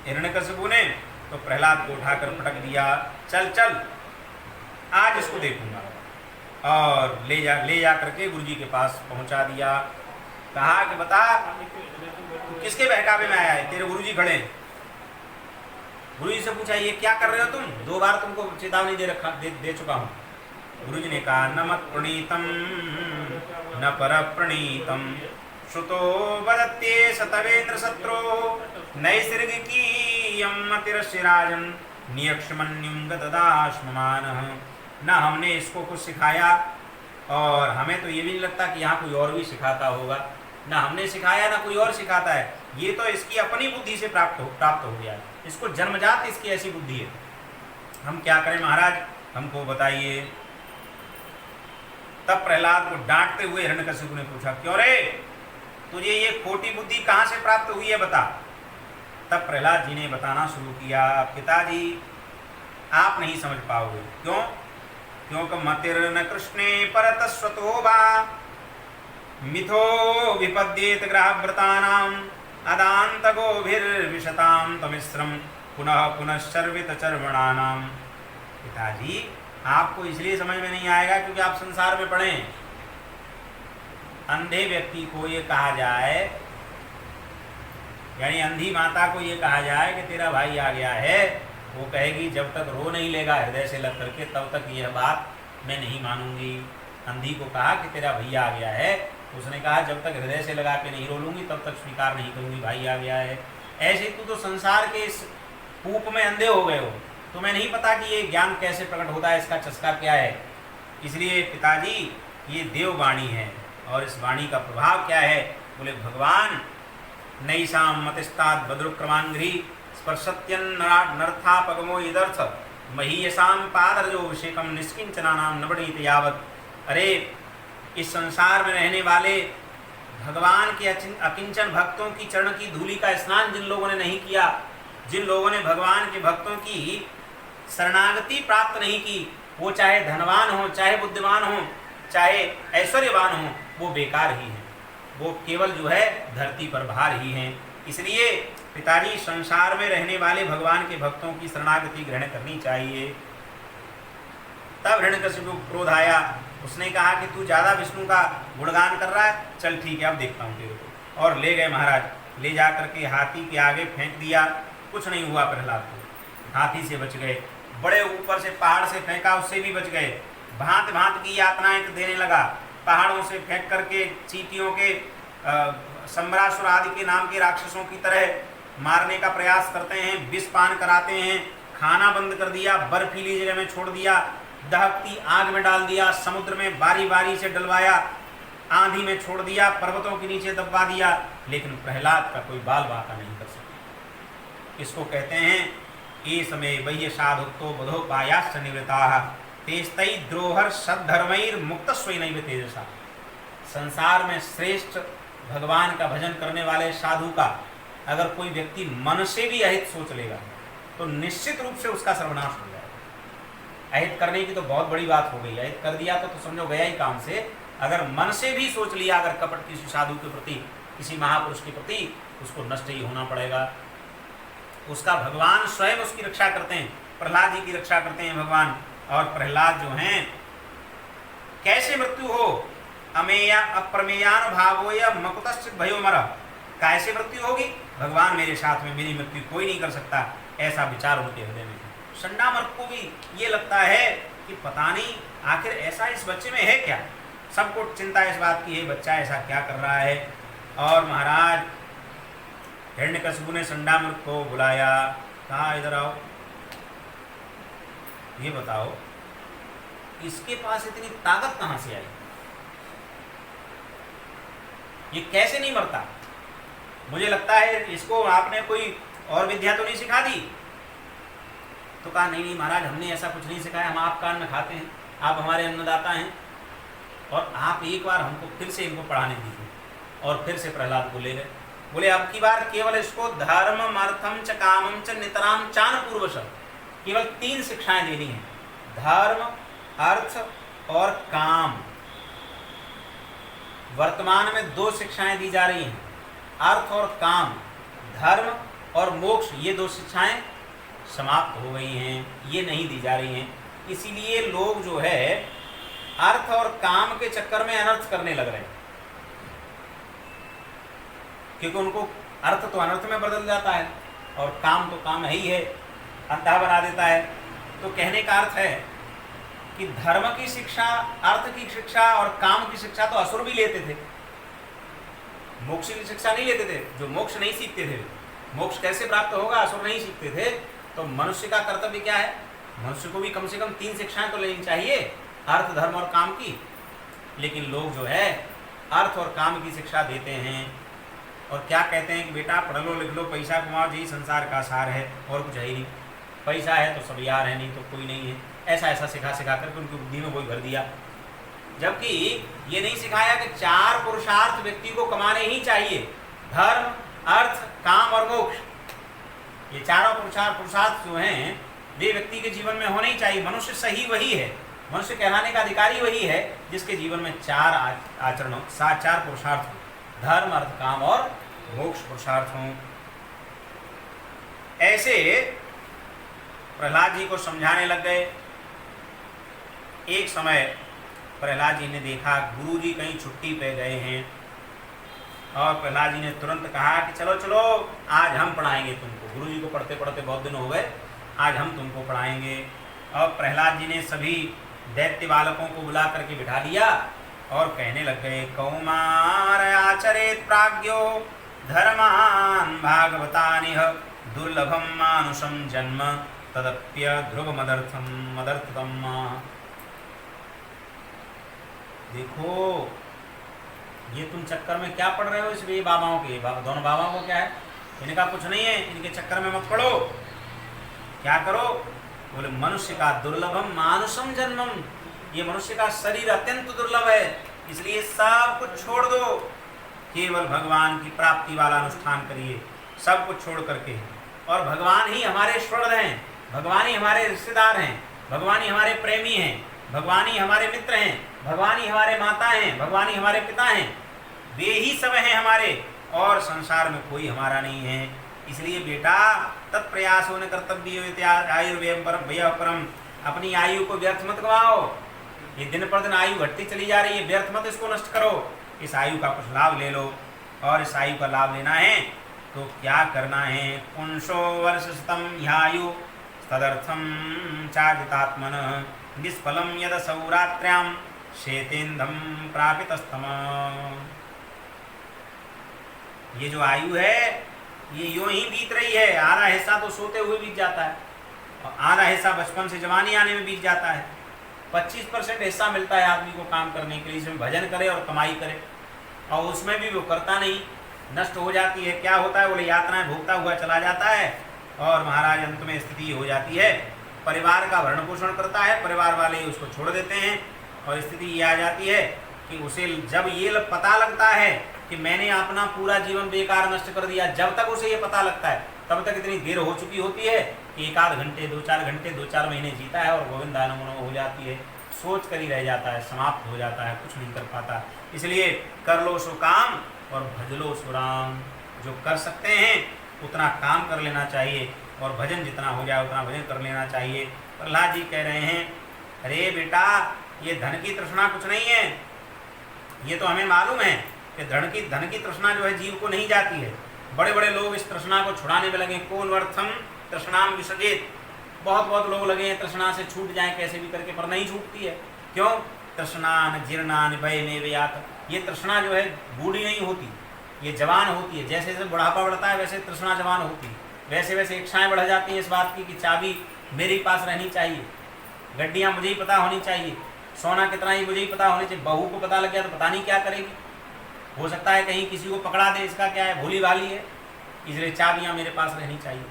हिरण्यकशिपु ने, तो प्रहलाद को उठाकर पटक दिया, चल चल आज इसको देखूंगा, और ले जा करके गुरुजी के पास पहुंचा दिया। कहा कि बता तू किसके बहकावे में आया है, तेरे गुरुजी खड़े हैं। गुरुजी से पूछा, ये क्या कर रहे हो तुम? 2 बार तुमको चेतावनी दे चुका हूँ। गुरुजी ने कहा, न मत प्रणीतम न पर प्रणीतम श्रुतो वदत्ये सतवेन्द्र सत्रो नैसर्गिकीयं मतिरशिराजं नियक्षमन्युं गतदाश्ममानः। न हमने इसको कुछ सिखाया, और हमें तो ये भी नहीं लगता कि यहाँ कोई और भी सिखाता होगा। ना हमने सिखाया, ना कोई और सिखाता है। ये तो इसकी अपनी बुद्धि से प्राप्त हो गया है। इसको जन्मजात इसकी ऐसी बुद्धि है। हम क्या करें महाराज, हमको बताइए। तब प्रहलाद को डांटते हुए हिरण्यकशिपु ने पूछा, क्यों रे, तुझे ये खोटी बुद्धि कहाँ से प्राप्त हुई है, बता। तब प्रहलाद जी ने बताना शुरू किया, पिताजी आप नहीं समझ पाओगे। क्यों? क्योंकि मतिर्न कृष्णे परतस्वतो वा मिथो विपद्येत ग्राहव्रतानाम् अदान्तगोभिर्विशतां तमिश्रम पुनः पुनश्चर्वित चर्वणानाम। पिताजी आपको इसलिए समझ में नहीं आएगा क्योंकि आप संसार में पड़े हैं। अंधे व्यक्ति को ये कहा जाए, यानी अंधी माता को ये कहा जाए कि तेरा भाई आ गया है, वो कहेगी जब तक रो नहीं लेगा हृदय से लग करके तब तक यह बात मैं नहीं मानूंगी। अंधी को कहा कि तेरा भैया आ गया है, उसने कहा जब तक हृदय से लगा के नहीं रो लूंगी तब तक स्वीकार नहीं करूंगी भाई आ गया है। ऐसे तू तो संसार के इस कूप में अंधे हो गए हो, तुम्हें नहीं पता कि ये ज्ञान कैसे प्रकट होता है, इसका चस्का क्या है। इसलिए पिताजी ये देववाणी है, और इस वाणी का प्रभाव क्या है। बोले भगवान नैषाम मतिस्ताद भद्रुक्रमांघ्री स्पर्शत्यन्नर्था पगमो यदर्थ महीयसाम पादरजोभिषेकम निष्किंचनानाम नवनीत यावत। अरे इस संसार में रहने वाले भगवान के अकिंचन भक्तों की चरण की धूलि का स्नान जिन लोगों ने नहीं किया, जिन लोगों ने भगवान के भक्तों की शरणागति प्राप्त नहीं की, वो चाहे धनवान हो, चाहे बुद्धिमान हो, चाहे ऐश्वर्यवान हो, वो बेकार ही हैं। वो केवल जो है धरती पर भार ही हैं। इसलिए पिताजी संसार में रहने वाले भगवान के भक्तों की शरणागति ग्रहण करनी चाहिए। तब हिरण्यकशिपु को क्रोध आया, उसने कहा कि तू ज़्यादा विष्णु का गुणगान कर रहा है, चल ठीक है अब देखता हूँ तेरे को। और ले गए महाराज ले जा करके हाथी के आगे फेंक दिया, कुछ नहीं हुआ प्रहलाद को, हाथी से बच गए। बड़े ऊपर से पहाड़ से फेंका, उससे भी बच गए। भांत भांत की यातनाएं देने लगा, पहाड़ों से फेंक करके चींटियों के सम्रासुर आदि के नाम के राक्षसों की तरह मारने का प्रयास करते हैं, विष पान कराते हैं, खाना बंद कर दिया, बर्फीली जगह में छोड़ दिया, दहकती आग में डाल दिया, समुद्र में बारी बारी से डलवाया, आंधी में छोड़ दिया, पर्वतों के नीचे दबा दिया, लेकिन प्रहलाद का कोई बाल बाका नहीं कर सका। इसको कहते हैं ये समय वह्य साधुक्तो बधोपायाश्च निवृत्ताः तेस्तै द्रोहर सद्धर्मैर मुक्त स्वैनैव तेजसा। संसार में श्रेष्ठ भगवान का भजन करने वाले साधु का अगर कोई व्यक्ति मन से भी अहित सोच लेगा तो निश्चित रूप से उसका सर्वनाश हो जाएगा। अहित करने की तो बहुत बड़ी बात हो गई, अहित कर दिया तो समझो गया ही काम से। अगर मन से भी सोच लिया अगर कपट किसी साधु के प्रति, किसी महापुरुष के प्रति, उसको नष्ट ही होना पड़ेगा। उसका भगवान स्वयं उसकी रक्षा करते हैं, प्रहलाद जी की रक्षा करते हैं भगवान। और प्रहलाद जो हैं कैसे मृत्यु हो, अमेया अप्रमेयानुभावो या मकुतश्चित भयो मर, कैसे मृत्यु होगी, भगवान मेरे साथ में, मेरी मृत्यु कोई नहीं कर सकता, ऐसा विचार उनके हृदय में। संडामर्क को भी ये लगता है कि पता नहीं आखिर ऐसा इस बच्चे में है क्या, सबको चिंता इस बात की है बच्चा ऐसा क्या कर रहा है। और महाराज हिरण्यकशिपु ने संडामर्क को बुलाया, कहा इधर आओ, ये बताओ इसके पास इतनी ताकत कहां से आई, ये कैसे नहीं मरता, मुझे लगता है इसको आपने कोई और विद्या तो नहीं सिखा दी। तो कहा नहीं नहीं महाराज हमने ऐसा कुछ नहीं सिखाया, हम आपका अन्न खाते हैं, आप हमारे अन्नदाता हैं, और आप एक बार हमको फिर से इनको पढ़ाने दीजिए। और फिर से प्रहलाद को ले गए, बोले अब की बार केवल इसको धर्मम अर्थम च कामम च नितराम चान पूर्वश, केवल 3 शिक्षाएं देनी है, धर्म अर्थ और काम। वर्तमान में 2 शिक्षाएं दी जा रही हैं, अर्थ और काम, धर्म और मोक्ष, ये 2 शिक्षाएं समाप्त हो गई हैं, ये नहीं दी जा रही हैं। इसीलिए लोग जो है अर्थ और काम के चक्कर में अनर्थ करने लग रहे हैं, क्योंकि उनको अर्थ तो अनर्थ में बदल जाता है और काम तो काम ही है, अंधा बना देता है। तो कहने का अर्थ है कि धर्म की शिक्षा, अर्थ की शिक्षा और काम की शिक्षा तो असुर भी लेते थे, मोक्ष की शिक्षा नहीं लेते थे। जो मोक्ष नहीं सीखते थे, मोक्ष कैसे प्राप्त होगा, असुर नहीं सीखते थे। तो मनुष्य का कर्तव्य क्या है, मनुष्य को भी कम से कम 3 शिक्षाएं तो लेनी चाहिए, अर्थ धर्म और काम की। लेकिन लोग जो है अर्थ और काम की शिक्षा देते हैं और क्या कहते हैं कि बेटा पढ़ लो लिख लो, पैसा कमाओ, यही संसार का सार है और कुछ है ही नहीं, पैसा है तो सब यार है, नहीं तो कोई नहीं है। ऐसा ऐसा सिखा करके उनकी बुद्धि में वही भर दिया, जबकि ये नहीं सिखाया कि 4 पुरुषार्थ व्यक्ति को कमाने ही चाहिए, धर्म अर्थ काम और मोक्ष। ये चारों पुरुषार्थ जो हैं वे व्यक्ति के जीवन में होने ही चाहिए। मनुष्य सही वही है, मनुष्य कहलाने का अधिकारी वही है जिसके जीवन में 4 आचरणों 4 पुरुषार्थ हों, धर्म अर्थ काम और मोक्ष पुरुषार्थ हों। ऐसे प्रहलाद जी को समझाने लग गए। एक समय प्रहलाद जी ने देखा गुरु जी कहीं छुट्टी पे गए हैं और प्रहलाद जी ने तुरंत कहा कि चलो चलो आज हम पढ़ाएंगे तुमको, गुरु जी को पढ़ते पढ़ते बहुत दिन हो गए, आज हम तुमको पढ़ाएंगे। और प्रहलाद जी ने सभी दैत्य बालकों को बुला करके बिठा दिया और कहने लग गए, कौमार आचरेत प्राज्ञो धर्मान भागवतानिह दुर्लभम मानुषम जन्म तदप्य ध्रुव मदर्थतम। देखो ये तुम चक्कर में क्या पढ़ रहे हो, इसलिए बाबाओं के दोनों बाबाओं को क्या है, इनका कुछ नहीं है, इनके चक्कर में मत पढ़ो। क्या करो, बोले मनुष्य का दुर्लभम मानुषम जन्मम, ये मनुष्य का शरीर अत्यंत दुर्लभ है, इसलिए सब कुछ छोड़ दो, केवल भगवान की प्राप्ति वाला अनुष्ठान करिए, सब कुछ छोड़ करके। और भगवान ही हमारे स्वर्ण हैं, भगवान ही हमारे रिश्तेदार हैं, भगवान ही हमारे प्रेमी हैं, भगवान ही हमारे मित्र हैं, भगवान ही हमारे माता हैं, भगवान ही हमारे पिता हैं, वे ही सब हैं हमारे, और संसार में कोई हमारा नहीं है। इसलिए बेटा तत्प्रयास होने कर्तव्य आयुर्व्यय परम, अपनी आयु को व्यर्थ मत गवाओ। ये दिन पर दिन आयु घटती चली जा रही है, व्यर्थ मत इसको नष्ट करो, इस आयु का कुछ लाभ ले लो। और इस आयु का लाभ लेना है तो क्या करना है? पुंसो वर्ष शतम ह्यायु तदर्थम चाजितात्मन निष्फलम यद सौरात्र्याम शेतेन्दम प्रापितस्तम। ये जो आयु है ये यूं ही बीत रही है। आधा हिस्सा तो सोते हुए बीत जाता है और आधा हिस्सा बचपन से जवानी आने में बीत जाता है। 25% हिस्सा मिलता है आदमी को काम करने के लिए, इसमें भजन करे और कमाई करे, और उसमें भी वो करता नहीं, नष्ट हो जाती है। क्या होता है? बोले यातनाएं भोगता हुआ चला जाता है और महाराज अंत में स्थिति हो जाती है परिवार का भरण पोषण करता है, परिवार वाले उसको छोड़ देते हैं और स्थिति ये आ जाती है कि उसे जब ये पता लगता है कि मैंने अपना पूरा जीवन बेकार नष्ट कर दिया, जब तक उसे ये पता लगता है तब तक इतनी देर हो चुकी होती है कि 1-8 घंटे 2-4 घंटे 2-4 महीने जीता है और गोविंदा नमो हो जाती है, सोच कर ही रह जाता है, समाप्त हो जाता है, कुछ नहीं कर पाता। इसलिए कर लो सो काम और भज लो सो राम। जो कर सकते हैं उतना काम कर लेना चाहिए और भजन जितना हो जाए उतना भजन कर लेना चाहिए। प्रहलाद जी कह रहे हैं, अरे बेटा ये धन की तृष्णा कुछ नहीं है, ये तो हमें मालूम है कि धन की तृष्णा जो है जीव को नहीं जाती है। बड़े बड़े लोग इस तृष्णा को छुड़ाने में लगे, कौन वर्थम तृष्णाम विसर्जित। बहुत लोग लगे हैं तृष्णा से छूट जाए कैसे भी करके, पर नहीं छूटती है। क्यों? तृष्णान जीर्णान भय में व्यात। ये तृष्णा जो है बूढ़ी नहीं होती, ये जवान होती है। जैसे जैसे बुढ़ापा बढ़ता है वैसे तृष्णा जवान होती है, वैसे वैसे इच्छाएं बढ़ जाती हैं इस बात की कि चाबी मेरे पास रहनी चाहिए, गड्डियाँ मुझे ही पता होनी चाहिए, सोना कितना ही मुझे ही पता होनी चाहिए। बहू को पता लग गया तो पता नहीं क्या करेगी, हो सकता है कहीं किसी को पकड़ा दे, इसका क्या है, भोली भाली है, इसलिए चाबियाँ मेरे पास रहनी चाहिए।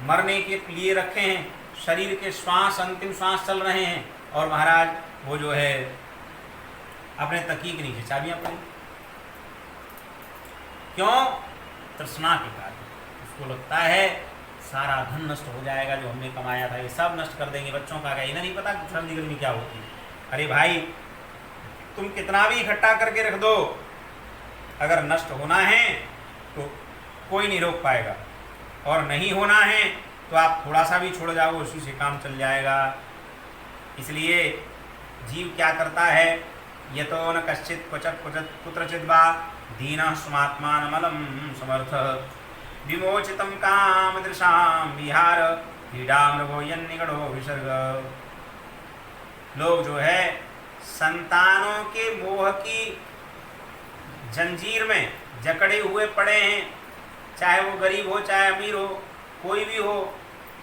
मरने के लिए रखे हैं, शरीर के श्वास अंतिम श्वास चल रहे हैं और महाराज वो जो है अपने तकिए के नीचे चाबियाँ पड़ी। क्यों? तृष्णा के कारण। उसको लगता है सारा धन नष्ट हो जाएगा जो हमने कमाया था, ये सब नष्ट कर देंगे। बच्चों का क्या, इन्हें नहीं पता कि ठंडी गर्मी क्या होती है। अरे भाई तुम कितना भी इकट्ठा करके रख दो, अगर नष्ट होना है तो कोई नहीं रोक पाएगा, और नहीं होना है तो आप थोड़ा सा भी छोड़ जाओ उसी से काम चल जाएगा। इसलिए जीव क्या करता है, यतो न कश्चित क्वचित कुत्रचित वा दीनः स्वात्मानमलं समर्थ विमोचितं कामदृशां विहार पीडामृगो यन्निगडो विसर्ग। लोग जो है संतानों के मोह की जंजीर में जकड़े हुए पड़े हैं, चाहे वो गरीब हो चाहे अमीर हो, कोई भी हो,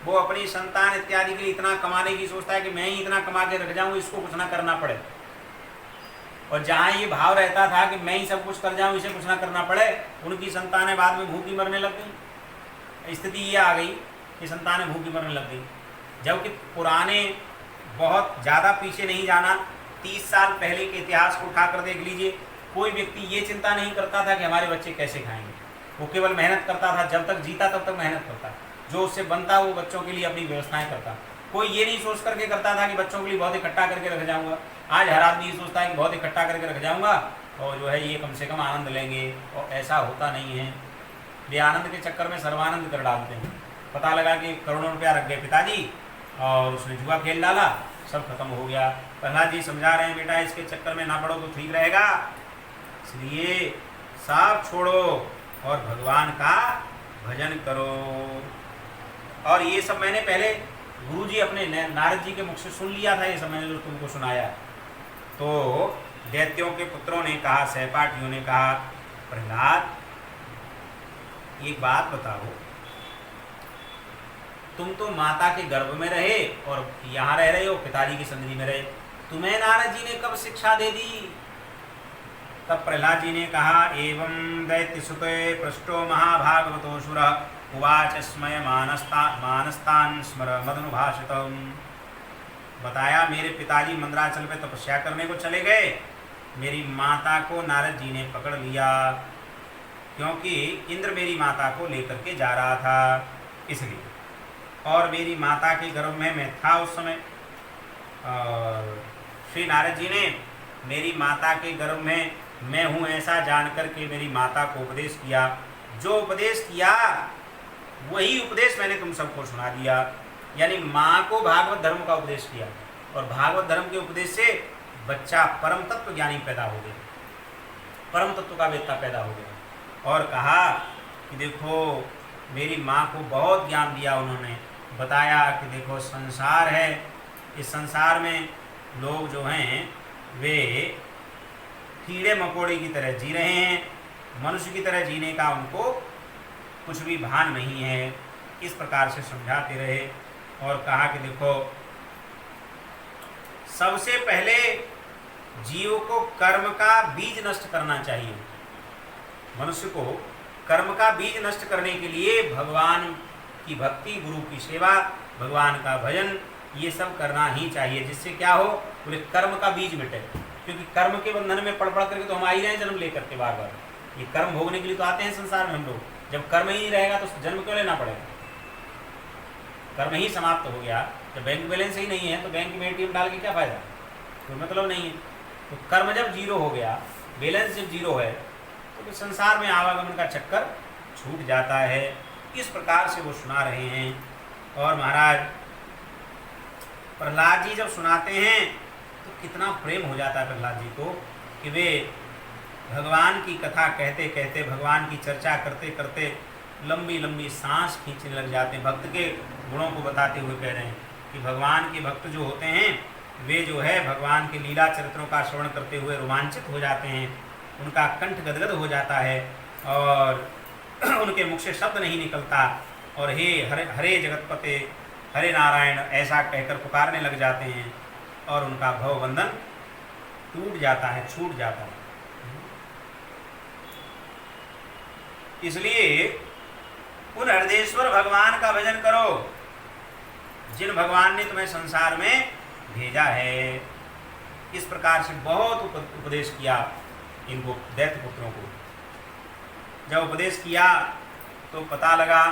वो अपनी संतान इत्यादि के लिए इतना कमाने की सोचता है कि मैं ही इतना कमा के रख जाऊं, इसको कुछ ना करना पड़े। और जहाँ ये भाव रहता था कि मैं ही सब कुछ कर जाऊं, इसे कुछ ना करना पड़े, उनकी संतानें बाद में भूखी मरने लग गई। स्थिति ये आ गई कि संतानें भूखी मरने लग गई। जबकि पुराने बहुत ज़्यादा पीछे नहीं जाना, 30 साल पहले के इतिहास को उठाकर देख लीजिए, कोई व्यक्ति ये चिंता नहीं करता था कि हमारे बच्चे कैसे खाएंगे। वो केवल मेहनत करता था, जब तक जीता तब तक मेहनत करता, जो उससे बनता वो बच्चों के लिए अपनी व्यवस्थाएं करता। कोई ये नहीं सोच करके करता था कि बच्चों के लिए बहुत इकट्ठा करके रख जाऊंगा। आज हर आदमी ये सोचता है कि बहुत इकट्ठा करके रख जाऊंगा और जो है ये कम से कम आनंद लेंगे, और ऐसा होता नहीं है। वे आनंद के चक्कर में सर्वानंद कर डालते हैं। पता लगा कि करोड़ों रुपया रख गए पिताजी और उसने जुआ खेल डाला, सब खत्म हो गया। प्रहलाद जी समझा रहे हैं, बेटा इसके चक्कर में ना पड़ो तो ठीक रहेगा, इसलिए सब छोड़ो और भगवान का भजन करो। और ये सब मैंने पहले गुरुजी अपने नारद जी के मुख से सुन लिया था, ये सब मैंने जो तुमको सुनाया। तो दैत्यों के पुत्रों ने कहा, सहपाठियों ने कहा, प्रहलाद एक बात बताओ, तुम तो माता के गर्भ में रहे और यहाँ रह रहे हो, पिताजी की सन्निधि में रहे, तुम्हें नारद जी ने कब शिक्षा दे दी? तब प्रहलाद जी ने कहा, एवं दैत्य सुते पृष्ठो महाभागवतोऽसुर उवाच स्मय मानस्तान स्मर मदनुभाषितम्। बताया, मेरे पिताजी मंदराचल पे तपस्या करने को चले गए, मेरी माता को नारद जी ने पकड़ लिया, क्योंकि इंद्र मेरी माता को लेकर के जा रहा था इसलिए, और मेरी माता के गर्भ में मैं था उस समय। और श्री नारद जी ने मेरी माता के गर्भ में मैं हूँ ऐसा जान करके मेरी माता को उपदेश किया। जो उपदेश किया वही उपदेश मैंने तुम सबको सुना दिया। यानी माँ को भागवत धर्म का उपदेश किया, और भागवत धर्म के उपदेश से बच्चा परम तत्व ज्ञानी पैदा हो गया, परम तत्व का वेत्ता पैदा हो गया। और कहा कि देखो मेरी माँ को बहुत ज्ञान दिया, उन्होंने बताया कि देखो संसार है, इस संसार में लोग जो हैं वे कीड़े मकोड़े की तरह जी रहे हैं, मनुष्य की तरह जीने का उनको कुछ भी भान नहीं है। इस प्रकार से समझाते रहे और कहा कि देखो सबसे पहले जीव को कर्म का बीज नष्ट करना चाहिए। मनुष्य को कर्म का बीज नष्ट करने के लिए भगवान की भक्ति, गुरु की सेवा, भगवान का भजन, ये सब करना ही चाहिए। जिससे क्या हो, बोले कर्म का बीज मिटे। क्योंकि कर्म के बंधन में पड़ करके तो हम आ ही रहे हैं जन्म लेकर के बार बार। ये कर्म भोगने के लिए तो आते हैं संसार में हम लोग। जब कर्म ही नहीं रहेगा तो जन्म क्यों लेना पड़ेगा? कर्म ही समाप्त हो गया, जब बैंक बैलेंस ही नहीं है तो बैंक में ATM डाल के क्या फायदा, कोई मतलब नहीं है। तो कर्म जब जीरो हो गया, बैलेंस जब जीरो है, तो संसार में आवागमन का चक्कर छूट जाता है। इस प्रकार से वो सुना रहे हैं। और महाराज प्रहलाद जी जब सुनाते हैं तो कितना प्रेम हो जाता है प्रहलाद जी को कि वे भगवान की कथा कहते कहते, भगवान की चर्चा करते करते लंबी लंबी सांस खींचने लग जाते हैं। भक्त के गुणों को बताते हुए कह रहे हैं कि भगवान के भक्त जो होते हैं वे जो है भगवान के लीला चरित्रों का श्रवण करते हुए रोमांचित हो जाते हैं, उनका कंठ गदगद हो जाता है और उनके मुख से शब्द नहीं निकलता और हे हरे हरे जगतपते हरे नारायण ऐसा कहकर पुकारने लग जाते हैं और उनका भवबंधन टूट जाता है, छूट जाता है। इसलिए उन हृदयेश्वर भगवान का भजन करो जिन भगवान ने तुम्हें संसार में भेजा है। इस प्रकार से बहुत उपदेश किया इनको, दैत्य पुत्रों को। जब उपदेश किया तो पता लगा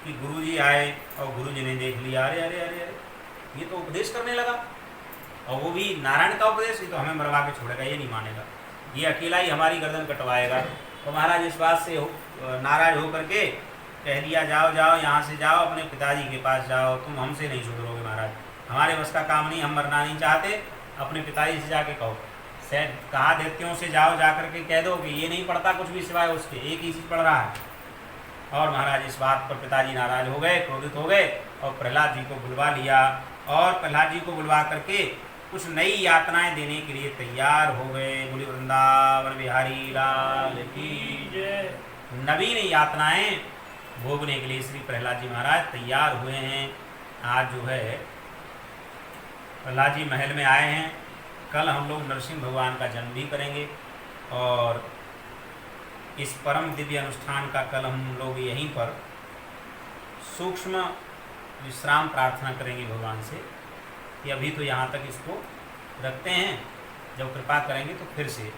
कि गुरुजी आए और गुरुजी ने देख लिया, अरे अरे अरे अरे ये तो उपदेश करने लगा, और वो भी नारायण का उपदेश, ये तो हमें मरवा के छोड़ेगा, ये नहीं मानेगा, ये अकेला ही हमारी गर्दन कटवाएगा। तो महाराज इस बात से नाराज होकर के कह दिया, जाओ जाओ यहाँ से जाओ, अपने पिताजी के पास जाओ, तुम हमसे नहीं सुधरोगे महाराज, हमारे बस का काम नहीं, हम मरना नहीं चाहते, अपने पिताजी से जाके कहो। कहा दैत्यों से जाओ, जा करके कह दो कि ये नहीं पढ़ता कुछ भी सिवाय उसके, एक ही चीज़ पढ़ रहा है। और महाराज इस बात पर पिताजी नाराज हो गए, क्रोधित हो गए और प्रहलाद जी को बुलवा लिया और प्रहलाद जी को बुलवा करके कुछ नई यातनाएं देने के लिए तैयार हो गए। बोली वृंदावन बिहारी लाल की जय। नवीन यातनाएं भोगने के लिए श्री प्रहलाद जी महाराज तैयार हुए हैं। आज जो है प्रहलाद जी महल में आए हैं। कल हम लोग नरसिंह भगवान का जन्म भी करेंगे और इस परम दिव्य अनुष्ठान का कल हम लोग यहीं पर सूक्ष्म विश्राम प्रार्थना करेंगे भगवान से कि अभी तो यहाँ तक इसको रखते हैं, जब कृपा करेंगे तो फिर से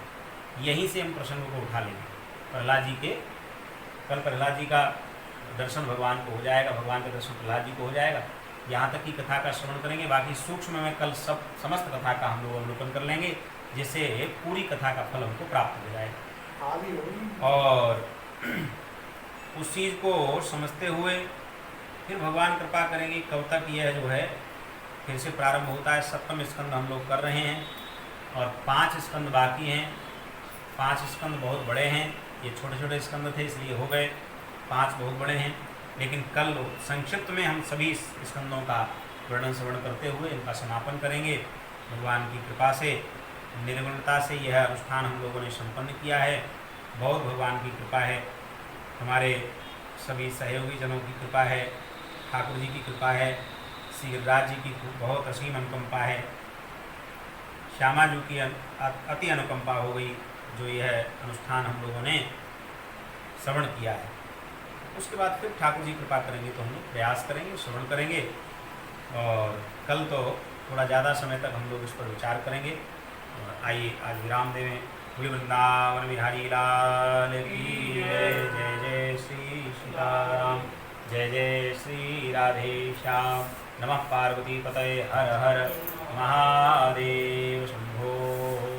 यहीं से हम प्रसंग को उठा लेंगे। प्रहलाद जी के कल प्रहलाद जी का दर्शन भगवान को हो जाएगा, भगवान का दर्शन प्रहलाद जी को हो जाएगा। यहाँ तक की कथा का श्रवण करेंगे, बाकी सूक्ष्म में कल समस्त कथा का हम लोग अवलोकन कर लेंगे, जिससे पूरी कथा का फल हमको प्राप्त हो जाएगा। और उस चीज़ को समझते हुए फिर भगवान कृपा करेंगे। कब तक यह जो है फिर से प्रारंभ होता है। 7वां स्कंद हम लोग कर रहे हैं और 5 स्कंद बाकी हैं। 5 स्कंद बहुत बड़े हैं, ये छोटे छोटे स्कंद थे इसलिए हो गए, 5 बहुत बड़े हैं। लेकिन कल संक्षिप्त में हम सभी स्कंदों का वर्णन श्रवण करते हुए इनका समापन करेंगे। भगवान की कृपा से निर्गुणता से यह अनुष्ठान हम लोगों ने संपन्न किया है। बहुत भगवान की कृपा है, हमारे सभी सहयोगी जनों की कृपा है, ठाकुर जी की कृपा है, श्री गिरिराज जी की बहुत असीम अनुकंपा है, श्यामा जी की अति अनुकंपा हो गई जो यह अनुष्ठान हम लोगों ने श्रवण किया है। उसके बाद फिर ठाकुर जी कृपा करेंगे तो हम लोग प्रयास करेंगे, श्रवण करेंगे और कल तो थोड़ा ज़्यादा समय तक हम लोग इस पर विचार करेंगे। आइए आज विराम देवें। बोलिए वृंदावन बिहारी लाल की जय। जय जय श्री सीताराम, जय जय श्री राधे श्याम। नमः पार्वती पतये हर हर महादेव शंभो।